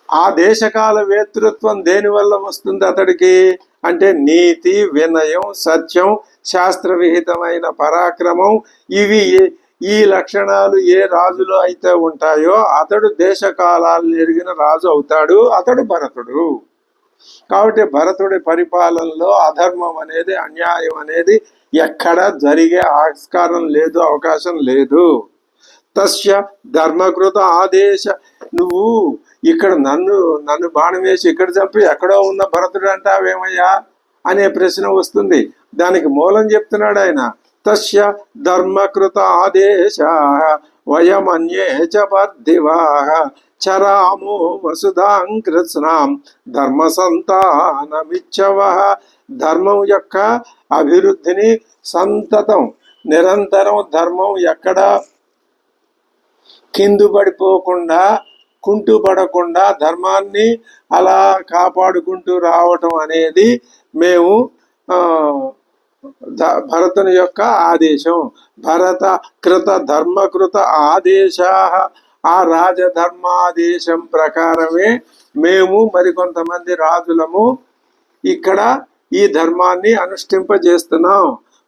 ఆ దేశకాల వేతృత్వం దేని వల్ల వస్తుంది అతడికి అంటే నీతి, వినయం, సత్యం, శాస్త్ర విహితమైన పరాక్రమం, ఇవి ఈ లక్షణాలు ఏ రాజులో అయితే ఉంటాయో అతడు దేశకాలాలు ఎరిగిన రాజు అవుతాడు. అతడు భరతుడు. కాబట్టి భరతుడి పరిపాలనలో అధర్మం అనేది, అన్యాయం అనేది ఎక్కడ జరిగే ఆస్కారం లేదు, అవకాశం లేదు. తస్య ధర్మకృత ఆదేశ, నువ్వు ఇక్కడ నన్ను బాణం వేసి ఇక్కడ చంపి ఎక్కడో ఉన్న భరతుడు అంటావేమయ్యా అనే ప్రశ్న వస్తుంది. దానికి మూలం చెప్తున్నాడు ఆయన. తస్య ధర్మకృత ఆదేశ వయమన్యే చ పర్దివాః చరామో వసుధాం కృత్స్నాం ధర్మ సంతానమిచ్చవః. ధర్మం యొక్క అభివృద్ధిని సంతతం నిరంతరం ధర్మం ఎక్కడ కిందు పడిపోకుండా, కుంటు పడకుండా ధర్మాన్ని అలా కాపాడుకుంటూ రావటం అనేది మేము భరతుని యొక్క ఆదేశం. భరత కృత ధర్మకృత ఆదేశ, ఆ రాజధర్మాదేశం ప్రకారమే మేము మరికొంతమంది రాజులము ఇక్కడ ఈ ధర్మాన్ని అనుష్ఠింపజేస్తున్నాం.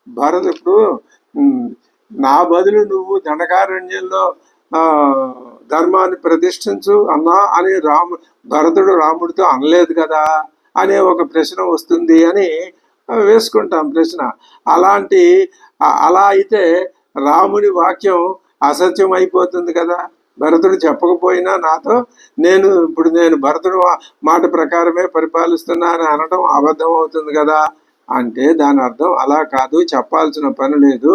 భరతుడు నా బదులు నువ్వు దండకారణ్యంలో ధర్మాన్ని ప్రతిష్ఠించు అన్నా అని భరతుడు రాముడితో అనలేదు కదా అనే ఒక ప్రశ్న వస్తుంది అని వేసుకుంటాం ప్రశ్న. అలా అయితే రాముడి వాక్యం అసత్యం అయిపోతుంది కదా. భరతుడు చెప్పకపోయినా నాతో నేను భరతుడు మాట ప్రకారమే పరిపాలిస్తున్నా అని అనడం అబద్ధం అవుతుంది కదా. అంటే దాని అర్థం అలా కాదు, చెప్పాల్సిన పని లేదు,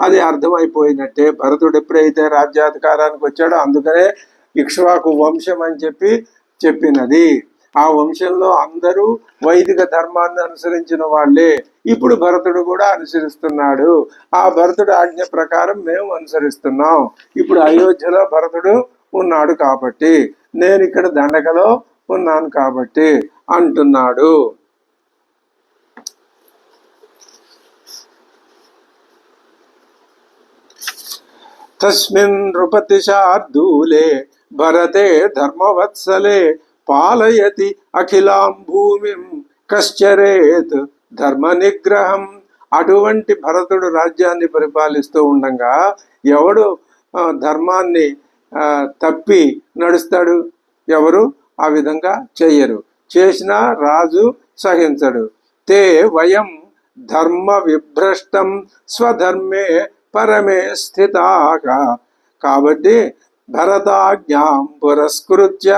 అది అర్థమైపోయినట్టే. భరతుడు ఎప్పుడైతే రాజ్యాధికారానికి వచ్చాడో అందుకనే ఇక్ష్వాకు వంశం అని చెప్పినది. ఆ వంశంలో అందరూ వైదిక ధర్మాన్ని అనుసరించిన వాళ్ళే. ఇప్పుడు భరతుడు కూడా అనుసరిస్తున్నాడు. ఆ భరతుడు ఆజ్ఞ ప్రకారం మేము అనుసరిస్తున్నాం. ఇప్పుడు అయోధ్యలో భరతుడు ఉన్నాడు కాబట్టి, నేను ఇక్కడ దండకలో ఉన్నాను కాబట్టి అంటున్నాడు. తస్మిన్ నృపతి శార్దూలే భరతే ధర్మవత్సలే పాలయతి అఖిలాం భూమిం కశ్చరేత్ ధర్మ నిగ్రహం. అటువంటి భరతుడు రాజ్యాన్ని పరిపాలిస్తూ ఉండగా ఎవడు ధర్మాన్ని తప్పి నడుస్తాడు? ఎవరు ఆ విధంగా చెయ్యరు. చేసినా రాజు సహించడు. తే వయం ధర్మ విభ్రష్టం స్వధర్మే పరమే స్థితాక. కాబట్టి భరతాజ్ఞాం పురస్కృత్య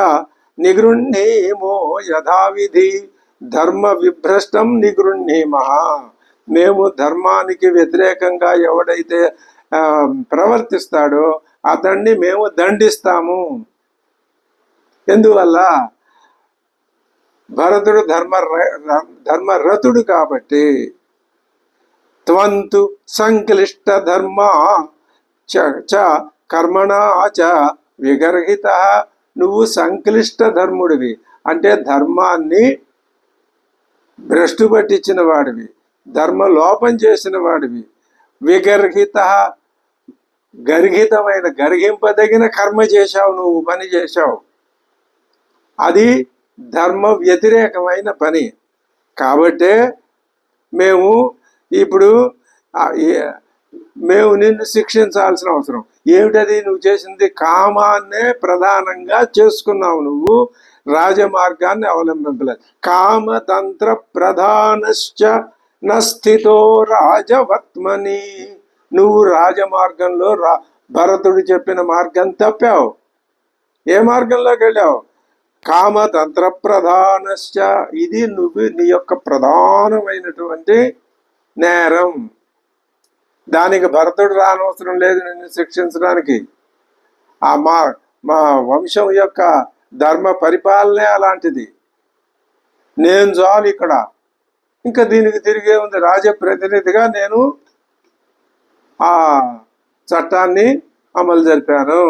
నిగృహ్ణీమో యథావిధి ధర్మ విభ్రష్టం నిగృహ్ణీమః. మేము ధర్మానికి వ్యతిరేకంగా ఎవడైతే ప్రవర్తిస్తాడో అతన్ని మేము దండిస్తాము. ఎందువల్ల? భరతుడు ధర్మరతుడు కాబట్టి. త్వంతు సంక్లిష్ట ధర్మ చ కర్మణా చ విగర్హిత. నువ్వు సంక్లిష్ట ధర్ముడివి అంటే ధర్మాన్ని భ్రష్టు పట్టించిన వాడివి, ధర్మ లోపం చేసిన వాడివి. విగర్హిత గర్హింపదగిన కర్మ చేశావు, నువ్వు పని చేశావు, అది ధర్మ వ్యతిరేకమైన పని. కాబట్టే మేము ఇప్పుడు మేము నిన్ను శిక్షించాల్సిన అవసరం ఏమిటది? నువ్వు చేసింది కామాన్నే ప్రధానంగా చేసుకున్నావు, నువ్వు రాజమార్గాన్ని అవలంబించలేదు. కామతంత్ర ప్రధానశ్చ నస్థితో రాజవర్త్మని. నువ్వు రాజమార్గంలో భరతుడు చెప్పిన మార్గం తప్పావు. ఏ మార్గంలోకి వెళ్ళావు? కామతంత్ర ప్రధానశ్చ. ఇది నీ యొక్క ప్రధానమైనటువంటి నేరం. దానికి భరతుడు రానవసరం లేదు నిన్ను శిక్షించడానికి. మా వంశం యొక్క ధర్మ పరిపాలనే అలాంటిది. నేను చాలు ఇక్కడ, ఇంకా దీనికి తిరిగే ఉంది. రాజప్రతినిధిగా నేను ఆ చట్టాన్ని అమలు జరిపాను.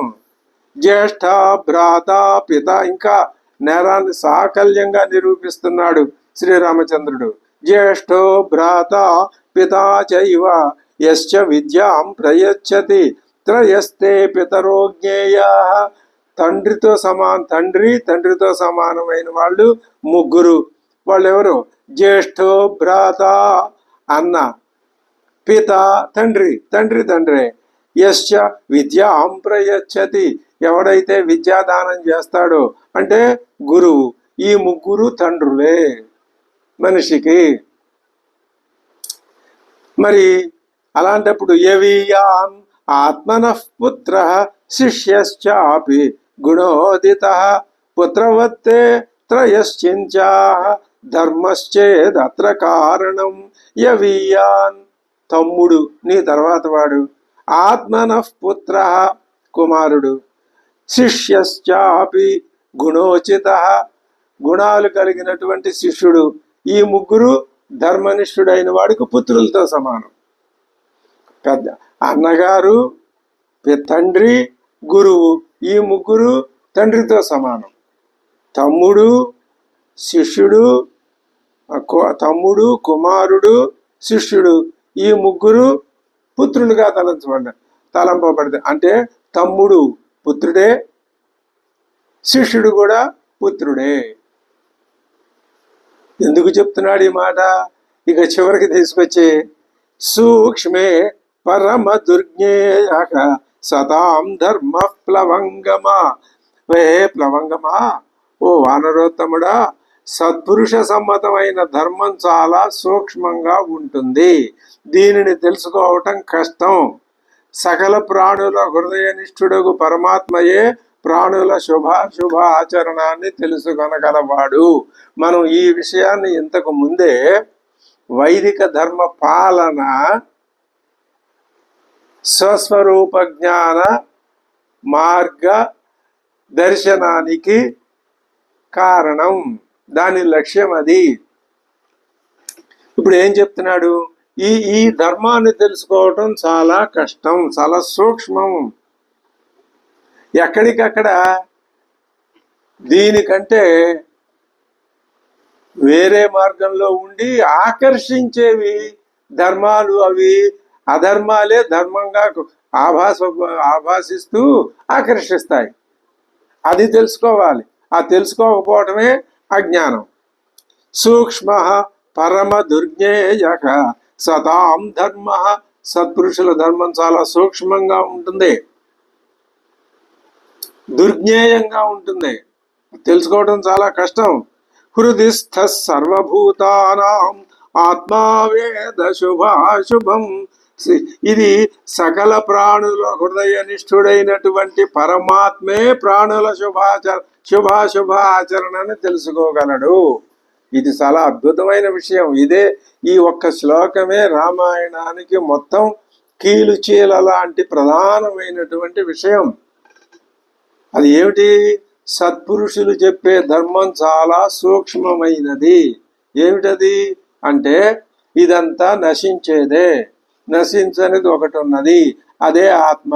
జ్యేష్ఠ భ్రాత పిత, ఇంకా నేరాన్ని సాకల్యంగా నిరూపిస్తున్నాడు శ్రీరామచంద్రుడు. జ్యేష్ఠో భ్రాత పితా చైవ యశ్చ విద్యాం ప్రయచ్చతి త్రయస్తే పితరో జ్ఞేయా. తండ్రితో సమానమైన వాళ్ళు ముగ్గురు. వాళ్ళు ఎవరు? జ్యేష్ఠో భ్రాత అన్న, పిత తండ్రి. యశ్చ విద్యాం ప్రయచ్చతి, ఎవడైతే విద్యాదానం చేస్తాడో అంటే గురువు. ఈ ముగ్గురు తండ్రులే మనిషికి. మరి అలాంటప్పుడు యవీయాన్ ఆత్మనః పుత్ర శిష్యశ్చాపి గుణోదిత పుత్రవత్తే త్రయశ్చించా ధర్మశ్చేదత్ర కారణం. యవీయాన్ తమ్ముడు, నీ తర్వాత వాడు. ఆత్మనః పుత్ర కుమారుడు. శిష్యశ్చాపి గుణోచిత, గుణాలు కలిగినటువంటి శిష్యుడు. ఈ ముగ్గురు ధర్మనిష్ఠుడైన వాడికి పుత్రులతో సమానం. పెద్ద అన్నగారు, తండ్రి, గురువు, ఈ ముగ్గురు తండ్రితో సమానం. తమ్ముడు, శిష్యుడు, కుమారుడు, శిష్యుడు, ఈ ముగ్గురు పుత్రులుగా తలంపబడతారు. అంటే తమ్ముడు పుత్రుడే, శిష్యుడు కూడా పుత్రుడే. ఎందుకు చెప్తున్నాడు ఈ మాట? ఇక చివరికి తీసుకొచ్చి సూక్ష్మే పరమ దుర్జ్ఞేయ సతాం ధర్మ ప్లవంగమా. ప్లవంగమా, ఓ వానరోత్తముడా, సత్పురుష సమ్మతమైన ధర్మం చాలా సూక్ష్మంగా ఉంటుంది. దీనిని తెలుసుకోవటం కష్టం. సకల ప్రాణుల హృదయనిష్ఠుడగు పరమాత్మయే ప్రాణుల శుభ ఆచరణాన్ని తెలుసుకొనగలవాడు. మనం ఈ విషయాన్ని ఇంతకు ముందే వైదిక ధర్మ పాలన స్వస్వరూప జ్ఞాన మార్గ దర్శనానికి కారణం, దాని లక్ష్యం అది. ఇప్పుడు ఏం చెప్తున్నాడు? ఈ ధర్మాన్ని తెలుసుకోవటం చాలా కష్టం, చాలా సూక్ష్మం. ఎక్కడికక్కడ దీనికంటే వేరే మార్గంలో ఉండి ఆకర్షించేవి ధర్మాలు, అవి అధర్మాలే ధర్మంగా ఆభాసిస్తూ ఆకర్షిస్తాయి. అది తెలుసుకోవాలి. ఆ తెలుసుకోకపోవటమే అజ్ఞానం. సూక్ష్మ పరమ దుర్జ్ఞేయ సతాం ధర్మ. సత్పురుషుల ధర్మం చాలా సూక్ష్మంగా ఉంటుంది, దుర్జ్ఞేయంగా ఉంటుంది, తెలుసుకోవడం చాలా కష్టం. హృదిస్థ సర్వభూతానాం ఆత్మావేద శుభాశుభం. ఇది సకల ప్రాణుల హృదయనిష్ఠుడైనటువంటి పరమాత్మే ప్రాణుల శుభాశుభ ఆచరణని తెలుసుకోగలడు. ఇది చాలా అద్భుతమైన విషయం. ఇదే ఈ ఒక్క శ్లోకమే రామాయణానికి మొత్తం కీలుచీల లాంటి ప్రధానమైనటువంటి విషయం. అది ఏమిటి? సత్పురుషులు చెప్పే ధర్మం చాలా సూక్ష్మమైనది. ఏమిటది అంటే ఇదంతా నశించేదే, నశించనిది ఒకటి ఉన్నది, అదే ఆత్మ.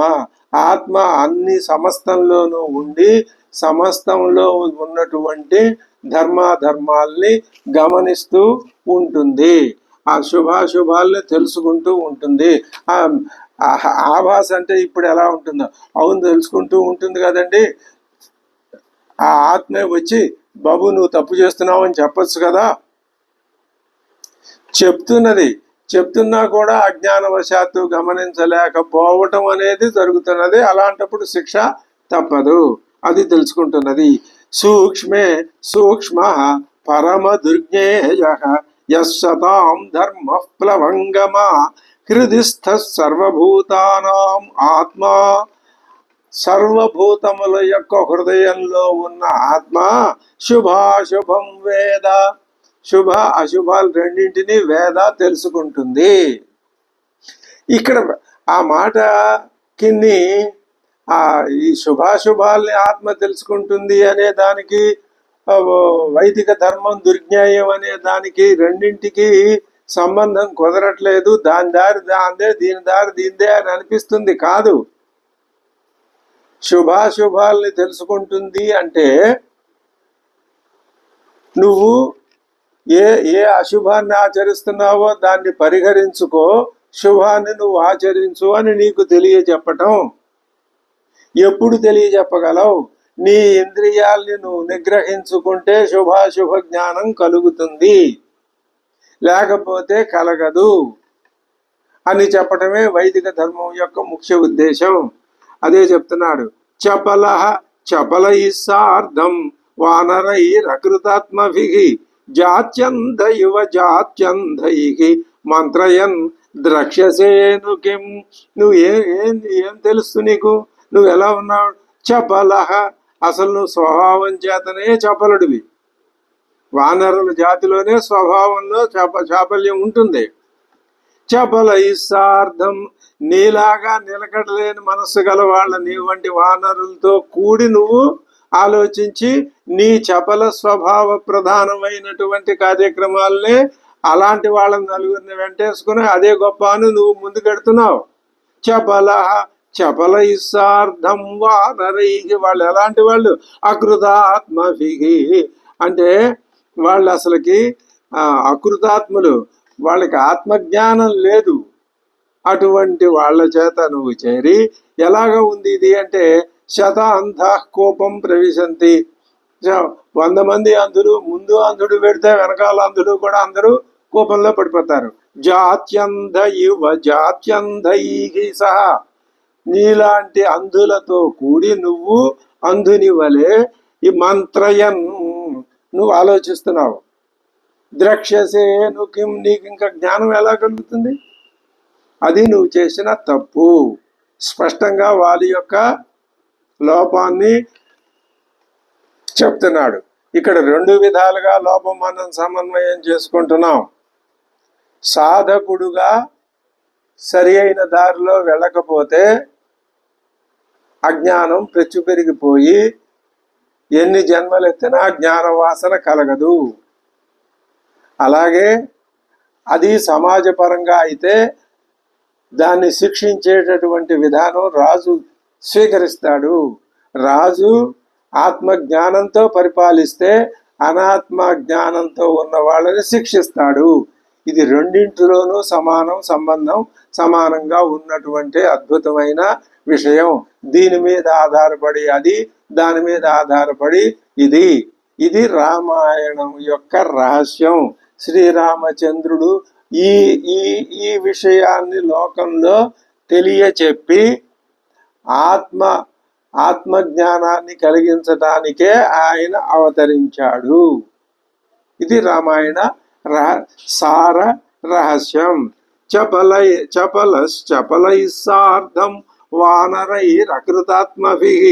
ఆత్మ అన్ని సమస్తంలోనూ ఉండి సమస్తంలో ఉన్నటువంటి ధర్మాల్ని గమనిస్తూ ఉంటుంది, ఆ శుభాశుభాల్ని తెలుసుకుంటూ ఉంటుంది. ఆభాస అంటే ఇప్పుడు ఎలా ఉంటుందో, అవును తెలుసుకుంటూ ఉంటుంది కదండి. ఆ ఆత్మే వచ్చి బాబు నువ్వు తప్పు చేస్తున్నావు అని చెప్పచ్చు కదా. చెప్తున్నా కూడా అజ్ఞానవశాత్తు గమనించలేకపోవటం అనేది జరుగుతున్నది. అలాంటప్పుడు శిక్ష తప్పదు. అది తెలుసుకుంటున్నది. సూక్ష్మే సూక్ష్మ పరమ దుర్జ్ఞేయ యస్సతాం ధర్మ ప్లవంగమా హృదిస్థ సర్వభూతానాం ఆత్మా. సర్వభూతముల యొక్క హృదయంలో ఉన్న ఆత్మ శుభాశుభం వేద. శుభ అశుభాలు రెండింటినీ వేద తెలుసుకుంటుంది. ఇక్కడ ఆ మాట కిన్ని ఈ శుభాశుభాల్ని ఆత్మ తెలుసుకుంటుంది అనే దానికి, వైదిక ధర్మం దుర్జ్ఞేయం అనే దానికి రెండింటికి సంబంధం కుదరట్లేదు. దాని దారి దాందే, దీని దారి దీందే అని అనిపిస్తుంది. కాదు, శుభాశుభాల్ని తెలుసుకుంటుంది అంటే నువ్వు ఏ అశుభాన్ని ఆచరిస్తున్నావో దాన్ని పరిహరించుకో, శుభాన్ని నువ్వు ఆచరించు అని నీకు తెలియజెప్పటం. ఎప్పుడు తెలియజెప్పగలవు? నీ ఇంద్రియాల్ని నువ్వు నిగ్రహించుకుంటే శుభాశుభ జ్ఞానం కలుగుతుంది, లేకపోతే కలగదు అని చెప్పటమే వైదిక ధర్మం యొక్క ముఖ్య ఉద్దేశం. అదే చెప్తున్నాడు. చపలై సార్ధం వానరైరకృతాత్మభిః జాత్యంధైవ జాత్యంధైః మంత్రయన్ ద్రక్ష్యసేను కిం. నువ్వు ఏం తెలుసు నీకు? నువ్వు ఎలా ఉన్నావు? చపలః, అసలు నువ్వు స్వభావం చేతనే చపలుడివి. వానరుల జాతిలోనే స్వభావంలో చాపల్యం ఉంటుంది. చపలై సార్ధం, నీలాగా నిలకడలేని మనస్సు గల వాళ్ళ నీ వంటి వానరులతో కూడి నువ్వు ఆలోచించి నీ చపల స్వభావ ప్రధానమైనటువంటి కార్యక్రమాలనే అలాంటి వాళ్ళని నలుగురిని వెంటేసుకుని అదే గొప్ప అని నువ్వు ముందుకెడుతున్నావు. చపల ఇస్సార్థం వానరై, వాళ్ళు ఎలాంటి వాళ్ళు? అకృతాత్మభిః, అంటే వాళ్ళు అసలుకి అకృతాత్ములు, వాళ్ళకి ఆత్మజ్ఞానం లేదు. అటువంటి వాళ్ళ చేత నువ్వు చేరి ఎలాగ ఉంది ఇది అంటే, శతాంధః కోపం ప్రవిశంతి. 100 మంది అంధులు, ముందు అంధుడు పెడితే వెనకాల అంధుడు కూడా అందరూ కోపంలో పడిపోతారు. జాత్యంధ ఇవ జాత్యంధైః సహా, నీలాంటి అంధులతో కూడి నువ్వు అంధుని వలె ఈ మంత్రయన్ నువ్వు ఆలోచిస్తున్నావు. ద్రక్ష్యసేను కిం, నీకు ఇంకా జ్ఞానం ఎలా కలుగుతుంది? అది నువ్వు చేసిన తప్పు. స్పష్టంగా వాళ్ళ యొక్క లోపాన్ని చెప్తున్నాడు. ఇక్కడ 2 విధాలుగా లోపం మనం సమన్వయం చేసుకుంటున్నాం. సాధకుడుగా సరి అయిన దారిలో వెళ్ళకపోతే అజ్ఞానం పెచ్చు పెరిగిపోయి ఎన్ని జన్మలెత్తినా జ్ఞాన వాసన కలగదు. అలాగే అది సమాజపరంగా అయితే దాన్ని శిక్షించేటటువంటి విధానం రాజు స్వీకరిస్తాడు. రాజు ఆత్మజ్ఞానంతో పరిపాలిస్తే అనాత్మ జ్ఞానంతో ఉన్న వాళ్ళని శిక్షిస్తాడు. ఇది రెండింటిలోనూ సంబంధం సమానంగా ఉన్నటువంటి అద్భుతమైన విషయం. దీని మీద ఆధారపడి అది, దాని మీద ఆధారపడి ఇది రామాయణం యొక్క రహస్యం. శ్రీరామచంద్రుడు ఈ ఈ ఈ విషయాన్ని లోకంలో తెలియచెప్పి ఆత్మజ్ఞానాన్ని కలిగించటానికే ఆయన అవతరించాడు. ఇది రామాయణ సార రహస్యం. చపలై సార్ధం వానరైరకృతాత్మభిః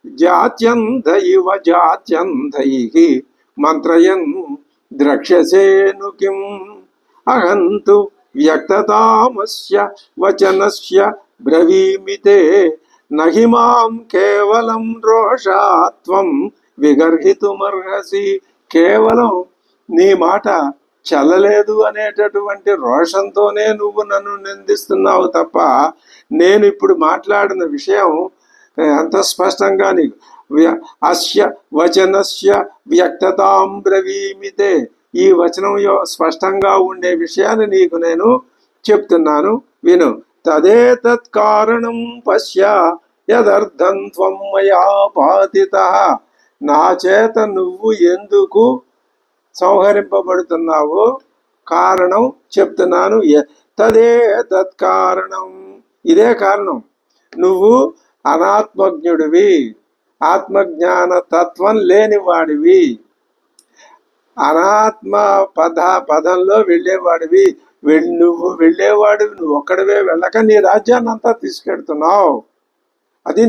జాత్యంధైవ జాత్యంధైః మంత్రయన్ ద్రక్ష్యసేను కిం. అహంతు వ్యక్తతామస్య వచనస్య బ్రవీమితే నహి మాం కేవలం రోషాత్వం విగర్హితుమర్హసి. కేవలం నీ మాట చల్లలేదు అనేటటువంటి రోషంతోనే నువ్వు నన్ను నిందిస్తున్నావు తప్ప, నేను ఇప్పుడు మాట్లాడిన విషయం అంత స్పష్టంగా నీకు అస్య వచనస్య వ్యక్తతాం బ్రవీమితే, ఈ వచనం స్పష్టంగా ఉండే విషయాన్ని నీకు నేను చెప్తున్నాను, విను. తదేతత్ కారణం పశ్య యదర్థం త్వం మయా పాతితః. నా చేత నువ్వు ఎందుకు సంహరింపబడుతున్నావో కారణం చెప్తున్నాను. తదేతత్ కారణం, ఇదే కారణం. నువ్వు అనాత్మజ్ఞుడివి, ఆత్మజ్ఞాన తత్వం లేనివాడివి, అనాత్మ పదంలో వెళ్ళేవాడివి. నువ్వు వెళ్ళేవాడివి, నువ్వు ఒక్కడివే వెళ్ళక నీ రాజ్యాన్ని అంతా తీసుకెడుతున్నావు. అది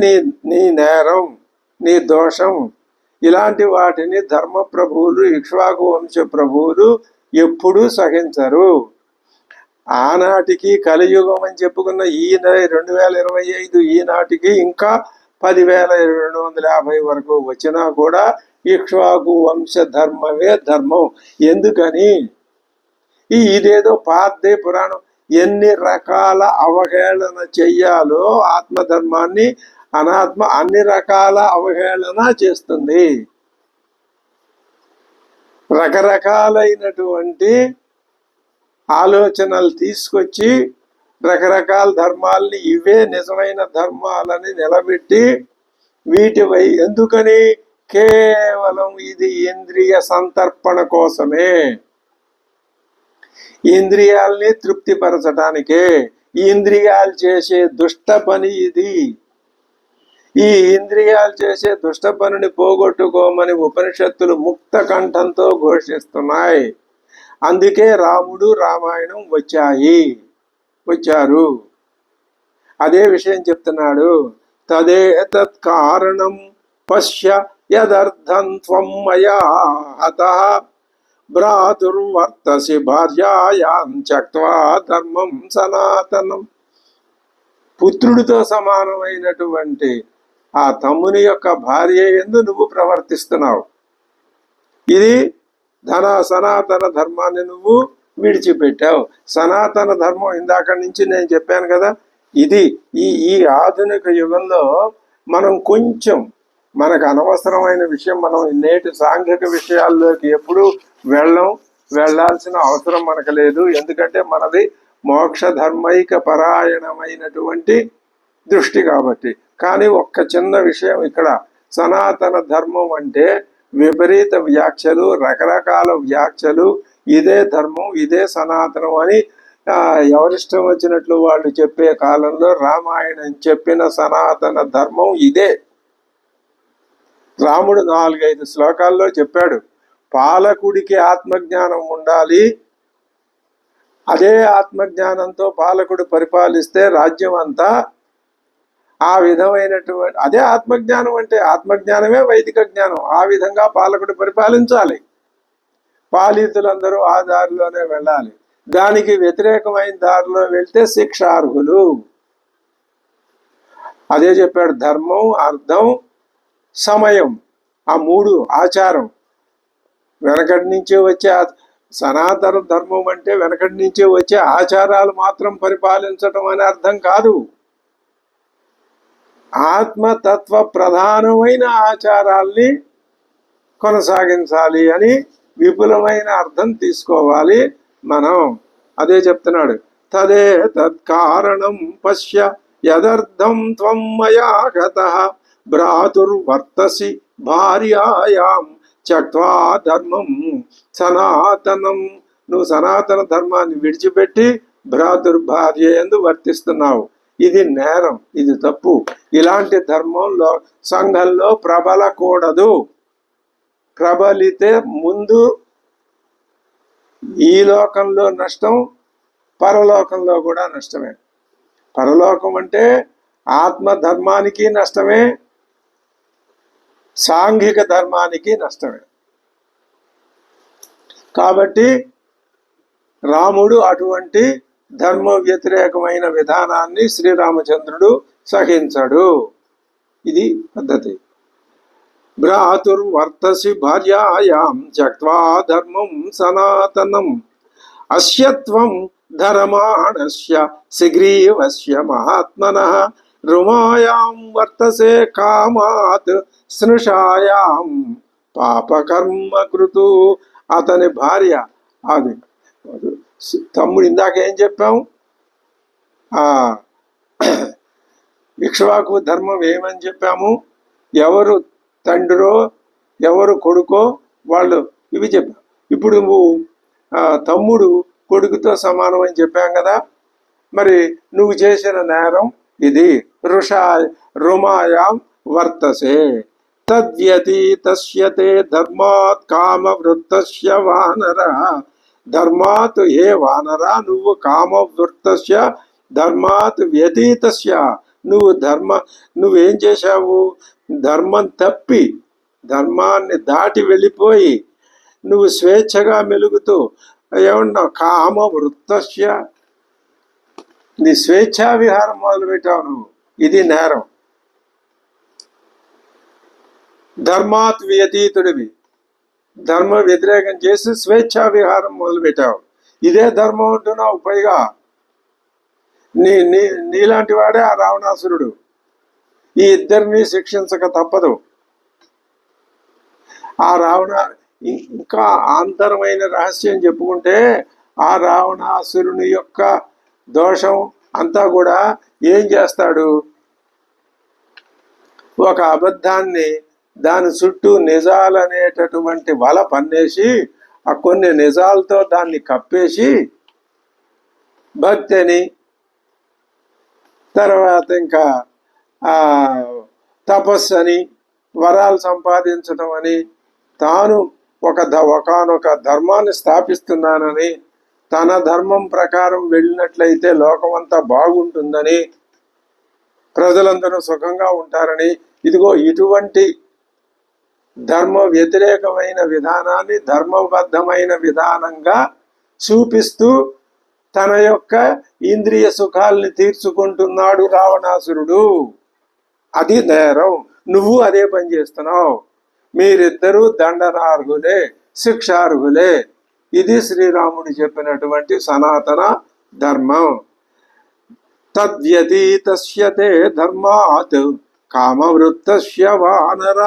నీ నేరం, నీ దోషం. ఇలాంటి వాటిని ధర్మ ప్రభువులు, ఇక్ష్వాకు వంశ ప్రభువులు ఎప్పుడూ సహించరు. ఆనాటికి కలియుగం అని చెప్పుకున్న ఈ 2025 ఈనాటికి ఇంకా 10,250 వరకు వచ్చినా కూడా ఇక్ష్వాకు వంశ ధర్మమే ధర్మం. ఎందుకని? ఇదేదో పాతదే పురాణం. ఎన్ని రకాల అవహేళన చెయ్యాలో ఆత్మధర్మాన్ని అనాత్మ అన్ని రకాల అవహేళన చేస్తుంది. రకరకాలైనటువంటి ఆలోచనలు తీసుకొచ్చి రకరకాల ధర్మాలని ఇవే నిజమైన ధర్మాలని నిలబెట్టి ఎందుకని? కేవలం ఇది ఇంద్రియ సంతర్పణ కోసమే, ఇంద్రియాల్ని తృప్తిపరచడానికే. ఇంద్రియాలు చేసే దుష్ట పని ఇది. ఈ ఇంద్రియాలు చేసే దుష్ట పనిని పోగొట్టుకోమని ఉపనిషత్తులు ముక్త కంఠంతో ఘోషిస్తున్నాయి. అందుకే రాముడు, రామాయణం వచ్చారు. అదే విషయం చెప్తున్నాడు. తదేతత్ కారణం పశ్య యదర్థం త్వం మయా హతః భ్రాతుర్వర్తసి భార్యాయాం త్యక్త్వా ధర్మం సనాతనం. పుత్రుడితో సమానమైనటువంటి ఆ తమ్ముని యొక్క భార్య యందు నువ్వు ప్రవర్తిస్తున్నావు. ఇది సనాతన ధర్మాన్ని నువ్వు విడిచిపెట్టావు. సనాతన ధర్మం ఇందాక నుంచి నేను చెప్పాను కదా. ఇది ఈ ఆధునిక యుగంలో మనం కొంచెం మనకు అనవసరమైన విషయం, మనం నేటి సాంఘిక విషయాల్లోకి ఎప్పుడు వెళ్ళాల్సిన అవసరం మనకు లేదు. ఎందుకంటే మనది మోక్ష ధర్మైక పరాయణమైనటువంటి దృష్టి కాబట్టి. కానీ ఒక్క చిన్న విషయం ఇక్కడ, సనాతన ధర్మం అంటే విపరీత వ్యాఖ్యలు, రకరకాల వ్యాఖ్యలు, ఇదే ధర్మం, ఇదే సనాతనం అని ఎవరిష్టం వచ్చినట్లు వాళ్ళు చెప్పే కాలంలో రామాయణం చెప్పిన సనాతన ధర్మం ఇదే. రాముడు 4-5 శ్లోకాల్లో చెప్పాడు, పాలకుడికి ఆత్మజ్ఞానం ఉండాలి, అదే ఆత్మజ్ఞానంతో పాలకుడు పరిపాలిస్తే రాజ్యం అంతా ఆ విధమైనటువంటి అదే ఆత్మజ్ఞానం అంటే. ఆత్మజ్ఞానమే వైదిక జ్ఞానం. ఆ విధంగా పాలకుడు పరిపాలించాలి. పాలితులందరూ ఆ దారిలోనే వెళ్ళాలి. దానికి వ్యతిరేకమైన దారిలో వెళ్తే శిక్షార్హులు. అదే చెప్పాడు. ధర్మం, అర్థం, సమయం, ఆ 3 ఆచారం. వెనకటి నుంచే వచ్చే సనాతన ధర్మం అంటే వెనకటి నుంచే వచ్చే ఆచారాలు మాత్రం పరిపాలించటం అనే అర్థం కాదు. ఆత్మతత్వ ప్రధానమైన ఆచారాల్ని కొనసాగించాలి అని విపులమైన అర్థం తీసుకోవాలి మనం. అదే చెప్తున్నాడు. తదేతత్ కారణం పశ్య యదర్థం త్వం మయా గతః భ్రాతుర్వర్తసి భార్యాయాం త్యక్త్వా ధర్మం సనాతనం. నువ్వు సనాతన ధర్మాన్ని విడిచిపెట్టి భ్రాతుర్భార్య యందు వర్తిస్తున్నావు. ఇది నేరం, ఇది తప్పు. ఇలాంటి ధర్మంలో సంఘంలో ప్రబలకూడదు. ప్రబలితే ముందు ఈ లోకంలో నష్టం, పరలోకంలో కూడా నష్టమే. పరలోకం అంటే ఆత్మధర్మానికి నష్టమే, సాంఘిక ధర్మానికి నష్టమే. కాబట్టి రాముడు అటువంటి ధర్మ వ్యతిరేకమైన విధానాన్ని శ్రీరామచంద్రుడు సహించడు. ఇది పద్ధతి. భ్రాతుర్వర్తసి భార్యాయాం త్యక్త్వా ధర్మం సనాతనం అస్యత్వం ధర్మాణస్య శిగ్రీవస్య మహాత్మనః రుమాయాం వర్తసే కామాత్ స్నృషాయాం పాపకర్మ కృతు. అతని భార్య, అది తమ్ముడు ఇందాక ఏం చెప్పాం, ఇక్ష్వాకు ధర్మం ఏమని చెప్పాము? ఎవరు తండ్రో ఎవరు కొడుకో వాళ్ళు ఇవి చెప్పాం. ఇప్పుడు నువ్వు తమ్ముడు కొడుకుతో సమానం అని చెప్పాం కదా. మరి నువ్వు చేసిన నేరం ఇది. రుమాయాం వర్తసే తద్వ్యతీతస్యతే ధర్మాత్ కామవృత్తస్య వానర. ధర్మాత్ ఏ వానర, నువ్వు కామవృత్తస్య ధర్మాత్ వ్యతీతస్య, నువ్వేం చేశావు? ధర్మం తప్పి ధర్మాన్ని దాటి వెళ్ళిపోయి నువ్వు స్వేచ్ఛగా మెలుగుతూ ఏమన్నావు? కామవృత్తస్య, నీ స్వేచ్ఛా విహారం మొదలుపెట్టావు నువ్వు. ఇది నేరం. ధర్మాత్ వ్యతీతుడివి, ధర్మ వ్యతిరేకం చేసి స్వేచ్ఛా విహారం మొదలుపెట్టావు. ఇదే ధర్మం అంటున్నావు. పైగా నీలాంటి వాడే ఆ రావణాసురుడు. ఈ ఇద్దరిని శిక్షించక తప్పదు. ఆ ఇంకా ఆంతరమైన రహస్యం చెప్పుకుంటే ఆ రావణాసురుని యొక్క దోషం అంతా కూడా ఏం చేస్తాడు? ఒక అబద్ధాన్ని దాని చుట్టూ నిజాలనేటటువంటి వల పన్నేసి ఆ కొన్ని నిజాలతో దాన్ని కప్పేసి భక్తి అని, తర్వాత ఇంకా తపస్సు అని, వరాలు సంపాదించడం అని, తాను ఒకనొక ధర్మాన్ని స్థాపిస్తున్నానని, తన ధర్మం ప్రకారం వెళ్ళినట్లయితే లోకమంతా బాగుంటుందని, ప్రజలందరూ సుఖంగా ఉంటారని, ఇదిగో ఇటువంటి ధర్మ వ్యతిరేకమైన విధానాన్ని ధర్మబద్ధమైన విధానంగా చూపిస్తూ తన యొక్క ఇంద్రియ సుఖాల్ని తీర్చుకుంటున్నాడు రావణాసురుడు. అది నేరం. నువ్వు అదే పని చేస్తున్నావు. మీరిద్దరూ దండనార్హులే, శిక్షార్హులే. ఇది శ్రీరాముడు చెప్పినటువంటి సనాతన ధర్మం. తద్వ్యతీతస్యతే ధర్మాత్ కామవృత్తస్య వానర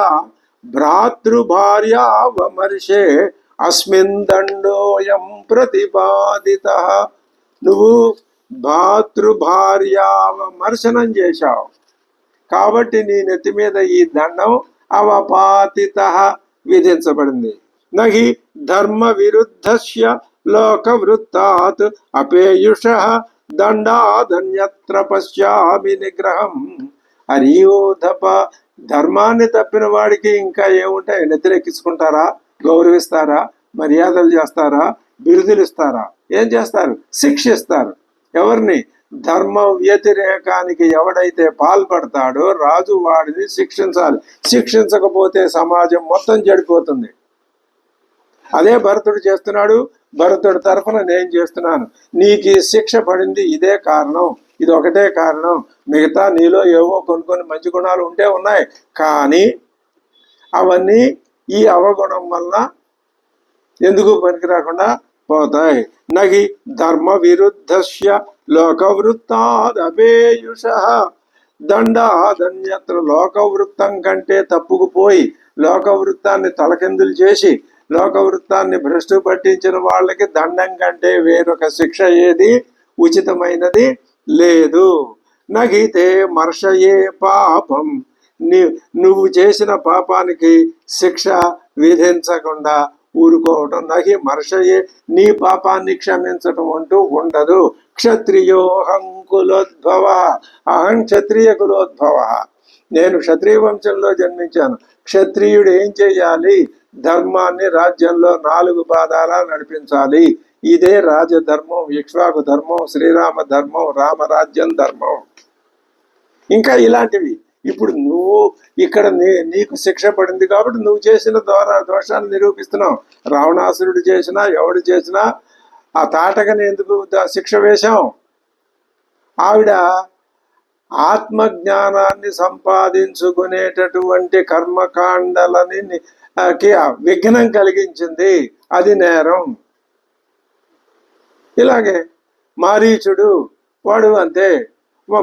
భ్రాతృభార్యావమర్షే అస్మిన్ దండోయం ప్రతిపాదితః. నువ్వు భాతృభార్యావమర్శనం చేశావు కాబట్టి నీ నెత్తి మీద ఈ దండం అవపాతితః విధించబడింది. నహి ధర్మ విరుద్ధస్య లోకవృత్తాత్ అపేయుషః దండాదన్యత్ర పశ్యామి నిగ్రహం. అరియోధప, ధర్మాన్ని తప్పిన వాడికి ఇంకా ఏముంటాయి? నెత్తిరెక్కించుకుంటారా? గౌరవిస్తారా? మర్యాదలు చేస్తారా? బిరుదులు ఇస్తారా? ఏం చేస్తారు? శిక్షిస్తారు. ఎవరిని? ధర్మ వ్యతిరేకానికి ఎవడైతే పాల్పడతాడో రాజు వాడిని శిక్షించాలి. శిక్షించకపోతే సమాజం మొత్తం చెడిపోతుంది. అదే భరతుడు చేస్తున్నాడు. భరతుడి తరఫున నేను చేస్తున్నాను. నీకు శిక్ష పడింది ఇదే కారణం, ఇది ఒకటే కారణం. మిగతా నీలో ఏవో కొన్ని మంచి గుణాలు ఉంటే ఉన్నాయి, కానీ అవన్నీ ఈ అవగుణం వలన ఎందుకు పనికి రాకుండా పోతాయి. నహి ధర్మ విరుద్ధస్య లోకవృత్తాదపేయుషః దండాదన్యత్ర. లోకవృత్తం కంటే తప్పుకుపోయి లోకవృత్తాన్ని తలకిందులు చేసి లోకవృత్తాన్ని భ్రష్టు పట్టించిన వాళ్ళకి దండం కంటే వేరొక శిక్ష ఏది ఉచితమైనది లేదు. నగితే మర్షయే పాపం. నువ్వు చేసిన పాపానికి శిక్ష విధించకుండా ఊరుకోవటం. నహి మర్షయే, నీ పాపాన్ని క్షమించటం అంటూ ఉండదు. క్షత్రియోహం కులోద్భవ, అహం క్షత్రియ కులోద్భవ. నేను క్షత్రియ వంశంలో జన్మించాను. క్షత్రియుడు ఏం చేయాలి? ధర్మాన్ని రాజ్యంలో 4 పాదాల నడిపించాలి. ఇదే రాజధర్మం, ఇక్ష్వాకు ధర్మం, శ్రీరామ ధర్మం, రామరాజ్యం ధర్మం. ఇంకా ఇలాంటివి. ఇప్పుడు నువ్వు ఇక్కడ నీకు శిక్ష పడింది కాబట్టి నువ్వు చేసిన దోషాన్ని నిరూపిస్తున్నావు. రావణాసురుడు చేసినా ఎవడు చేసినా ఆ తాటకని ఎందుకు శిక్ష వేశాం? ఆవిడ ఆత్మజ్ఞానాన్ని సంపాదించుకునేటటువంటి కర్మకాండలని విఘ్నం కలిగించింది. అది నేరం. ఇలాగే మారీచుడు వాడు అంతే.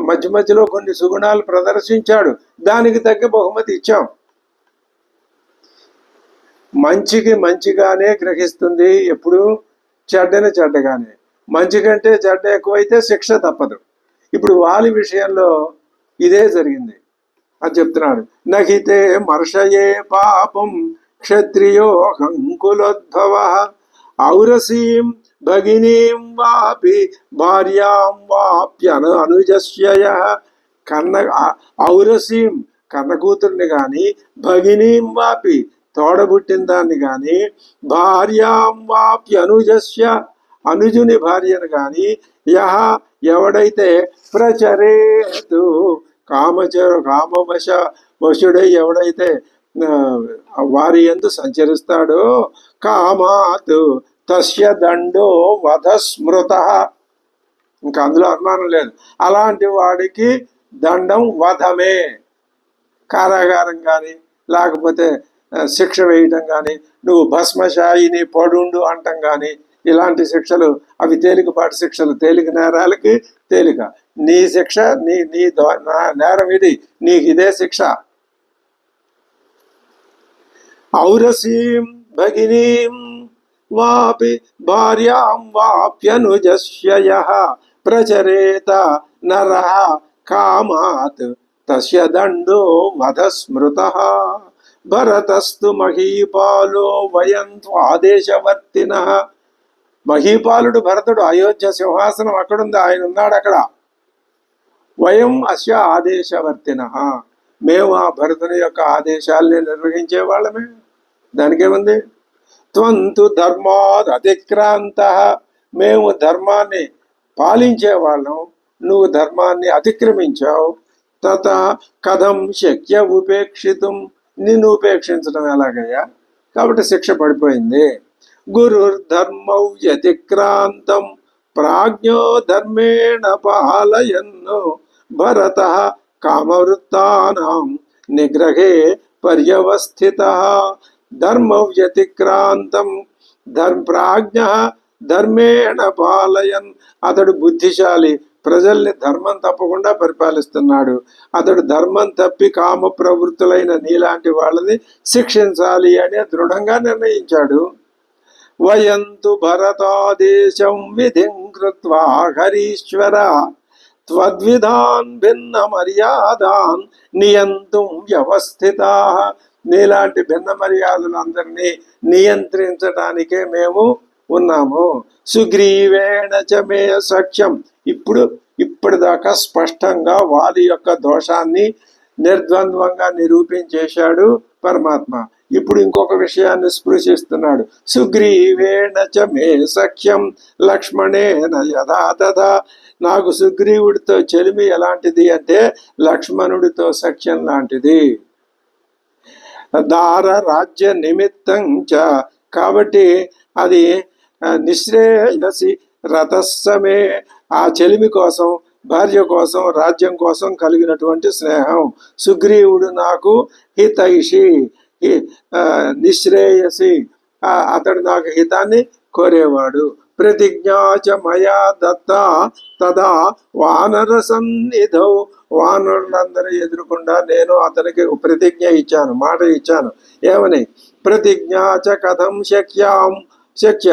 మధ్య మధ్యలో కొన్ని సుగుణాలు ప్రదర్శించాడు, దానికి తగ్గ బహుమతి ఇచ్చాం. మంచికి మంచిగానే గ్రహిస్తుంది ఎప్పుడు, చెడ్డని చెడ్డగానే. మంచి కంటే చెడ్డ ఎక్కువైతే శిక్ష తప్పదు. ఇప్పుడు వాలి విషయంలో ఇదే జరిగింది అని చెప్తున్నాడు. నహితే మర్షయే పాపం క్షత్రియో హంకులోద్భవ ఔరసీం భగినీం వాపి భార్యాం వాప్యను అనుజస్యయ. కన్న ఔరసీం కన్న కూతుర్ని గాని, భగినీం వాపి తోడబుట్టిన దాన్ని గాని, భార్యాం వాప్యనుజస్య అనుజుని భార్యను గాని, యహ ఎవడైతే ప్రచరేతు కామవశుడై ఎవడైతే వారి యందు సంచరిస్తాడో, కామాత్ తస్య దండో వధ స్మృత. ఇంకా అందులో అనుమానం లేదు. అలాంటి వాడికి దండం వధమే. కారాగారం కానీ, లేకపోతే శిక్ష వేయటం కానీ, నువ్వు భస్మశాయిని పడుండు అంటం కానీ, ఇలాంటి శిక్షలు అవి తేలికపాటి శిక్షలు. తేలిక నేరాలకి తేలిక. నీ శిక్ష నీ నీ నేరం ఇది, నీకు ఇదే శిక్ష. ఔరసీం భగినీం వాపి భార్యాం వాప్యనుజస్య యః ప్రచరేత నరః కామాత్ తస్య దండో వధ స్మృతః. భరతస్తు మహీపాలో వయం త్వాదేశవర్తినః. మహీపాలుడు భరతుడు. అయోధ్య సింహాసనం అక్కడుంది, ఆయన ఉన్నాడు అక్కడ. వయం అస్య ఆదేశవర్తినః. మేము ఆ భరతుని యొక్క ఆదేశాల్ని నిర్వహించే వాళ్ళమే. దానికేముంది? త్వంతు ధర్మాద్ అతిక్రాంత. మేము ధర్మాన్ని పాలించే వాళ్ళం, నువ్వు ధర్మాన్ని అతిక్రమించావు. తత కథం శక్య ఉపేక్షితం. నిన్ను ఉపేక్షించడం ఎలాగయ్యా? కాబట్టి శిక్ష పడిపోయింది. గురుర్ధర్మౌ వ్యతిక్రాంతం ప్రాజ్ఞో ధర్మేణ పాలయన్ను భరత కామవృత్తానాం నిగ్రహే పర్యవస్థితః. ధర్మ వ్యతిక్రాంతం ప్రాజ్ఞ ధర్మేణ పాలయన్. అతడు బుద్ధిశాలి, ప్రజల్ని ధర్మం తప్పకుండా పరిపాలిస్తున్నాడు. అతడు ధర్మం తప్పి కామ ప్రవృత్తులైన నీలాంటి వాళ్ళని శిక్షించాలి అని దృఢంగా నిర్ణయించాడు. వయంతు భరతాదేశం విధిం కృత్వా హరీశ్వర త్వద్విధాన్ భిన్న మర్యాదాన్ నియంతుం వ్యవస్థితాః. నీలాంటి భిన్న మర్యాదలందరినీ నియంత్రించడానికే మేము ఉన్నాము. సుగ్రీవేణ చ మే సఖ్యం. ఇప్పటిదాకా స్పష్టంగా వాలి యొక్క దోషాన్ని నిర్ద్వంద్వంగా నిరూపించేశాడు పరమాత్మ. ఇప్పుడు ఇంకొక విషయాన్ని స్పృశిస్తున్నాడు. సుగ్రీవేణ చ మే సఖ్యం లక్ష్మణేన యథా తథా. నాకు సుగ్రీవుడితో చెలిమి ఎలాంటిది అంటే లక్ష్మణుడితో సఖ్యం లాంటిది. దార రాజ్య నిమిత్తం చ. కాబట్టి అది నిశ్రేయసి రథస్సమే. ఆ చెలిమి కోసం, భార్య కోసం, రాజ్యం కోసం కలిగినటువంటి స్నేహం. సుగ్రీవుడు నాకు హితైషి, నిశ్రేయసి, అతడు నాకు హితాన్ని కోరేవాడు. ప్రతిజ్ఞాచ మయా దత్త తదా వానర సన్నిధౌ. వానరులందరూ ఎదురుకుండా నేను అతనికి ప్రతిజ్ఞ ఇచ్చాను, మాట ఇచ్చాను. ఏమని? ప్రతిజ్ఞాచ కథం శక్య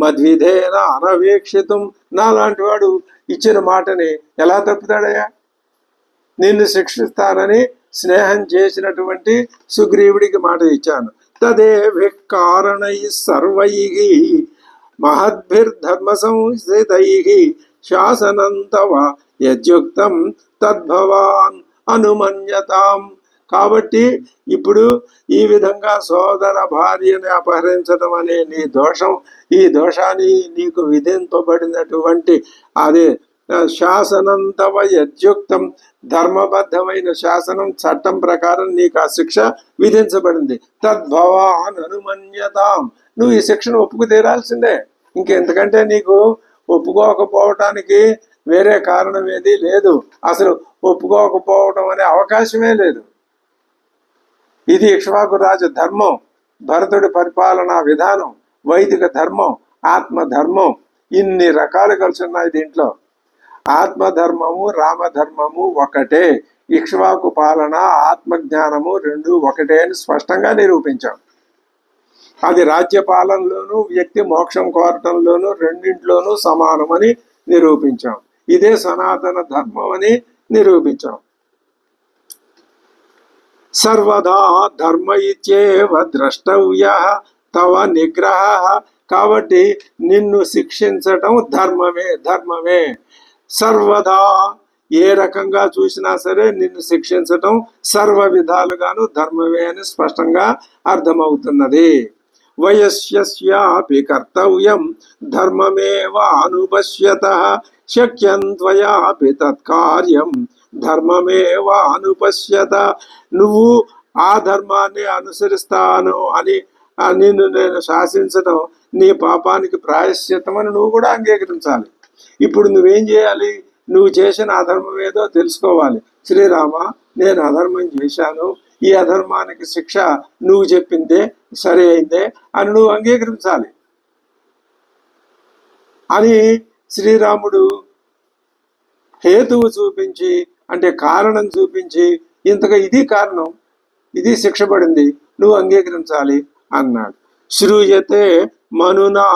మద్విధేన అనవేక్షితం. నాలాంటి వాడు ఇచ్చిన మాటని ఎలా తప్పుతాడయ్యా? నిన్ను శిక్షిస్తానని స్నేహం చేసినటువంటి సుగ్రీవుడికి మాట ఇచ్చాను. తదేవి కారణై సర్వై మహద్భిర్ధర్మ సంస్థితై శాసనం తవ యద్యుక్తం తద్భవాన్ అనుమన్యతాం. కాబట్టి ఇప్పుడు ఈ విధంగా సోదర భార్యని అపహరించడం అనే నీ దోషం, ఈ దోషాన్ని నీకు విధింపబడినటువంటి అదే శాసనం తవ యద్యుక్తం, ధర్మబద్ధమైన శాసనం, చట్టం ప్రకారం నీకు ఆ శిక్ష విధించబడింది. తద్భవాన్ అనుమన్యతాం. నువ్వు ఈ శిక్షను ఒప్పుకు తీరాల్సిందే. ఇంకెందుకంటే నీకు ఒప్పుకోకపోవటానికి వేరే కారణం ఏది లేదు. అసలు ఒప్పుకోకపోవడం అనే అవకాశమే లేదు. ఇది ఇక్ష్వాకు రాజు ధర్మం, భరతుడి పరిపాలనా విధానం, వైదిక ధర్మం, ఆత్మధర్మం. ఇన్ని రకాలు కలిసి ఉన్నాయి దీంట్లో. ఆత్మధర్మము, రామధర్మము ఒకటే. ఇక్ష్వాకు పాలన, ఆత్మజ్ఞానము రెండు ఒకటే అని స్పష్టంగా నిరూపించాం. అది రాజ్యపాలనలోనూ వ్యక్తి మోక్షం కోరటంలోనూ రెండింట్లోనూ సమానమని నిరూపించాం. ఇదే సనాతన ధర్మం అని నిరూపించాం. సర్వదా ధర్మ ఇత్యేవ ద్రష్టవ్యః తవ నిగ్రహ. కాబట్టి నిన్ను శిక్షించటం ధర్మమే. సర్వదా ఏ రకంగా చూసినా సరే నిన్ను శిక్షించటం సర్వ విధాలుగాను ధర్మమే అని స్పష్టంగా అర్థమవుతున్నది. వయస్యాపి కర్తవ్యం ధర్మమేవ అనుపశ్యతః శక్యం త్వయాపి తత్కార్యం ధర్మమేవ అనుపశ్యత. నువ్వు ఆ ధర్మాన్ని అనుసరిస్తాను అని నిన్ను నేను శాసించడం నీ పాపానికి ప్రాయశ్చిత్తం అని నువ్వు కూడా అంగీకరించాలి. ఇప్పుడు నువ్వేం చేయాలి? నువ్వు చేసిన అధర్మం ఏదో తెలుసుకోవాలి. శ్రీరామ, నేను అధర్మం చేశాను, ఈ అధర్మానికి శిక్ష నువ్వు చెప్పిందే సరి అయిందే అని నువ్వు అంగీకరించాలి అని శ్రీరాముడు హేతువు చూపించి, అంటే కారణం చూపించి, ఇంతగా ఇది కారణం, ఇది శిక్ష పడింది, నువ్వు అంగీకరించాలి అన్నాడు. శ్రూయతే మనునా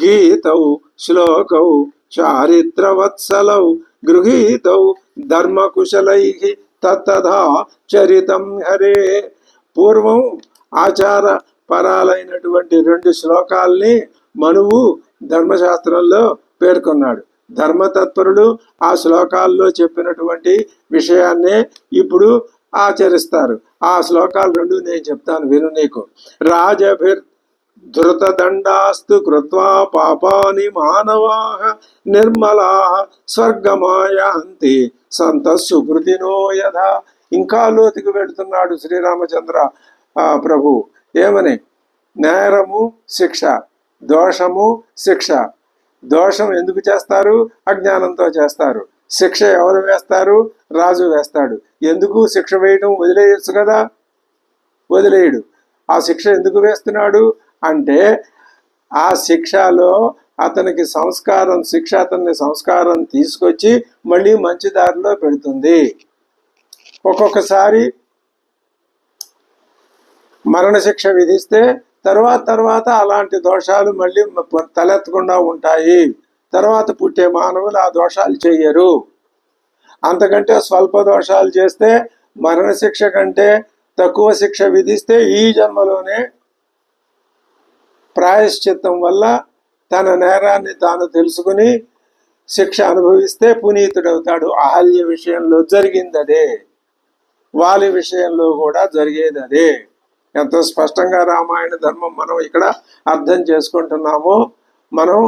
గీతౌ శ్లోకౌ చారిత్రవత్సలౌ గృహీతౌ ధర్మకుశలై తత్తథా చరితం హరే. పూర్వం ఆచార పరాలైనటువంటి 2 శ్లోకాల్ని మనువు ధర్మశాస్త్రంలో పేర్కొన్నాడు. ధర్మతత్పరులు ఆ శ్లోకాల్లో చెప్పినటువంటి విషయాన్నే ఇప్పుడు ఆచరిస్తారు. ఆ శ్లోకాలు 2 నేను చెప్తాను, విను నీకు. రాజభిర్ ధృతదండాస్తు కృత్వా పాపాని మానవాః నిర్మలాః స్వర్గమాయాంతి సంతః సుకృతినో యథా. ఇంకా లోతుకు వెళుతున్నాడు శ్రీరామచంద్ర ప్రభు. ఏమని? నేరము శిక్ష, దోషము శిక్ష. దోషం ఎందుకు చేస్తారు? అజ్ఞానంతో చేస్తారు. శిక్ష ఎవరు వేస్తారు? రాజు వేస్తాడు. ఎందుకు శిక్ష వేయడం? వదిలేయచ్చు కదా, వదిలేయడు. ఆ శిక్ష ఎందుకు వేస్తున్నాడు అంటే ఆ శిక్షలో అతనికి శిక్ష అతన్ని సంస్కారం తీసుకొచ్చి మళ్ళీ మంచి దారిలో పెడుతుంది. ఒక్కొక్కసారి మరణశిక్ష విధిస్తే తర్వాత అలాంటి దోషాలు మళ్ళీ తలెత్తకుండా ఉంటాయి. తర్వాత పుట్టే మానవులు ఆ దోషాలు చెయ్యరు. అంతకంటే స్వల్ప దోషాలు చేస్తే మరణశిక్ష కంటే తక్కువ శిక్ష విధిస్తే ఈ జన్మలోనే ప్రాయశ్చిత్తం వల్ల తన నేరాన్ని తాను తెలుసుకుని శిక్ష అనుభవిస్తే పునీతుడవుతాడు. అహల్య విషయంలో జరిగింది అదే, వాలి విషయంలో కూడా జరిగేది అదే. ఎంతో స్పష్టంగా రామాయణ ధర్మం మనం ఇక్కడ అర్థం చేసుకుంటున్నామో, మనం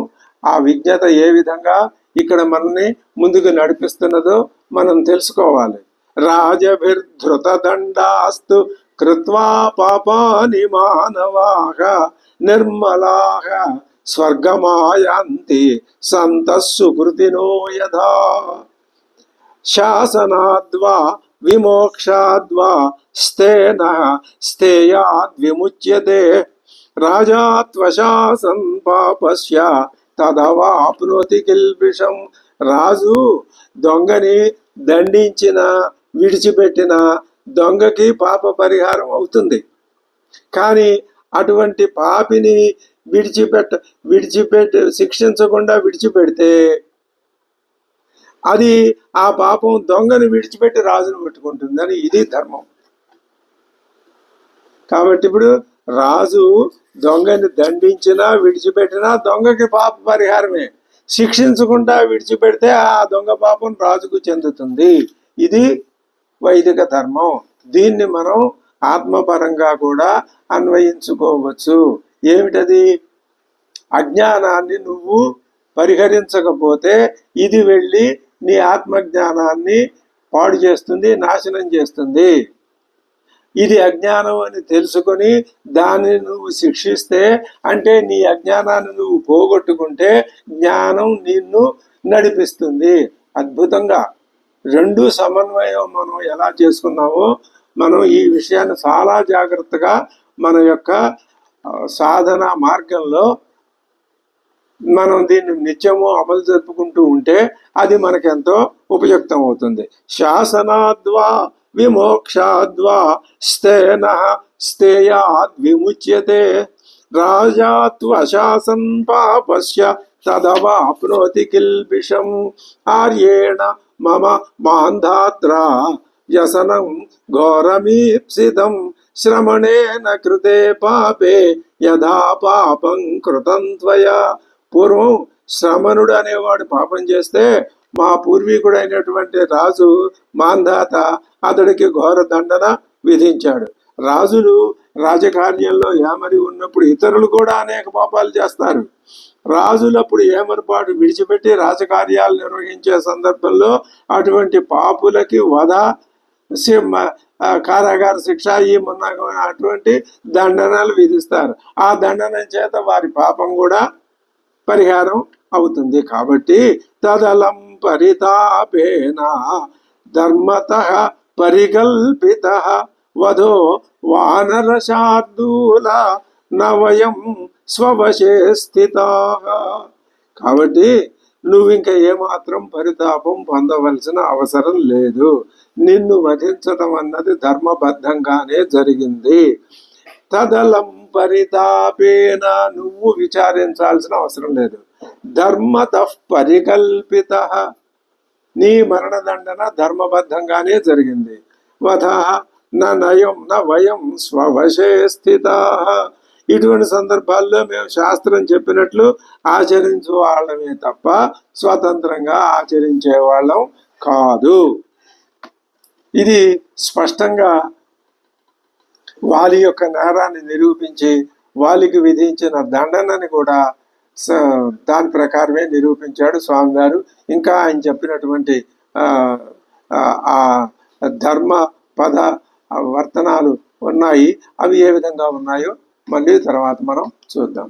ఆ విజ్ఞత ఏ విధంగా ఇక్కడ మనల్ని ముందుకు నడిపిస్తున్నదో మనం తెలుసుకోవాలి. రాజభిర్ధృతదండాస్తు కృత్వా పాపాని మానవాః నిర్మలాః స్వర్గమాయాంతి సంతః సుకృతినో యథా. శాసనాద్వా విమోక్షాద్వా స్థేయాద్విముచ్యతే రాజా త్వశాసన్ పాపస్య తదవాప్నోతి కిల్బిషం. రాజు దొంగని దండించిన విడిచిపెట్టిన దొంగకి పాప పరిహారం అవుతుంది. కానీ అటువంటి పాపిని విడిచిపెట్టి శిక్షించకుండా విడిచిపెడితే అది ఆ పాపం దొంగని విడిచిపెట్టి రాజును పెట్టుకుంటుందని ఇది ధర్మం. కాబట్టి ఇప్పుడు రాజు దొంగని దండించినా విడిచిపెట్టినా దొంగకి పాప పరిహారమే. శిక్షించకుండా విడిచిపెడితే ఆ దొంగ పాపం రాజుకు చెందుతుంది. ఇది వైదిక ధర్మం. దీన్ని మనం ఆత్మపరంగా కూడా అన్వయించుకోవచ్చు. ఏమిటది? అజ్ఞానాన్ని నువ్వు పరిహరించకపోతే ఇది వెళ్ళి నీ ఆత్మజ్ఞానాన్ని పాడు చేస్తుంది, నాశనం చేస్తుంది. ఇది అజ్ఞానం అని తెలుసుకొని దాన్ని నువ్వు శిక్షిస్తే, అంటే నీ అజ్ఞానాన్ని నువ్వు పోగొట్టుకుంటే జ్ఞానం నిన్ను నడిపిస్తుంది. అద్భుతంగా 2 సమన్వయం మనం ఎలా చేసుకున్నామో మనం ఈ విషయాన్ని చాలా జాగ్రత్తగా మన యొక్క సాధన మార్గంలో మనం దీన్ని నిత్యము అమలు జరుపుకుంటూ ఉంటే అది మనకెంతో ఉపయుక్తం అవుతుంది. శాసనాద్వా విమోక్షాద్వా స్థేయాద్విముచ్యతే రాజా త్వశాసన్ పాపస్య తదవాప్నోతి కిల్బిషం. ఆర్యేణ మమ మాంధాత్ర వ్యసనం ఘోరమీప్సితం శ్రమణేన కృతే పాపే యథా పాపం కృతం త్వయా. పూర్వం శ్రమణుడు అనేవాడు పాపం చేస్తే మా పూర్వీకుడైనటువంటి రాజు మాంధాత అతడికి ఘోర దండన విధించాడు. రాజులు రాజకార్యంలో ఏమరి ఉన్నప్పుడు ఇతరులు కూడా అనేక పాపాలు చేస్తారు. రాజులప్పుడు ఏమరపాటు విడిచిపెట్టి రాజకార్యాలు నిర్వహించే సందర్భంలో అటువంటి పాపులకి వధ, కారాగార శిక్ష ఈ అటువంటి దండనలు విధిస్తారు. ఆ దండనం చేత వారి పాపం కూడా పరిహారం అవుతుంది. కాబట్టి తదలం పరితాపేన ధర్మత పరికల్పిత వధో వానరశార్దూల నవయం స్వవశే స్థిత. కాబట్టి నువ్వు ఇంకా ఏమాత్రం పరితాపం పొందవలసిన అవసరం లేదు. నిన్ను వధించడం అన్నది ధర్మబద్ధంగానే జరిగింది. తదలం పరితాపేన, నువ్వు విచారించాల్సిన అవసరం లేదు. ధర్మత పరికల్పిత, నీ మరణదండన ధర్మబద్ధంగానే జరిగింది. వధ నయం న వయం స్వవశే స్థిత. ఇటువంటి సందర్భాల్లో మేము శాస్త్రం చెప్పినట్లు ఆచరించే వాళ్ళమే తప్ప స్వతంత్రంగా ఆచరించే వాళ్ళం కాదు. ఇది స్పష్టంగా వాలి యొక్క నేరాన్ని నిరూపించి వాలికి విధించిన దండనని కూడా దాని ప్రకారమే నిరూపించాడు స్వామివారు. ఇంకా ఆయన చెప్పినటువంటి ఆ ధర్మ పద వర్తనాలు ఉన్నాయి. అవి ఏ విధంగా ఉన్నాయో మళ్ళీ తర్వాత మనం చూద్దాం.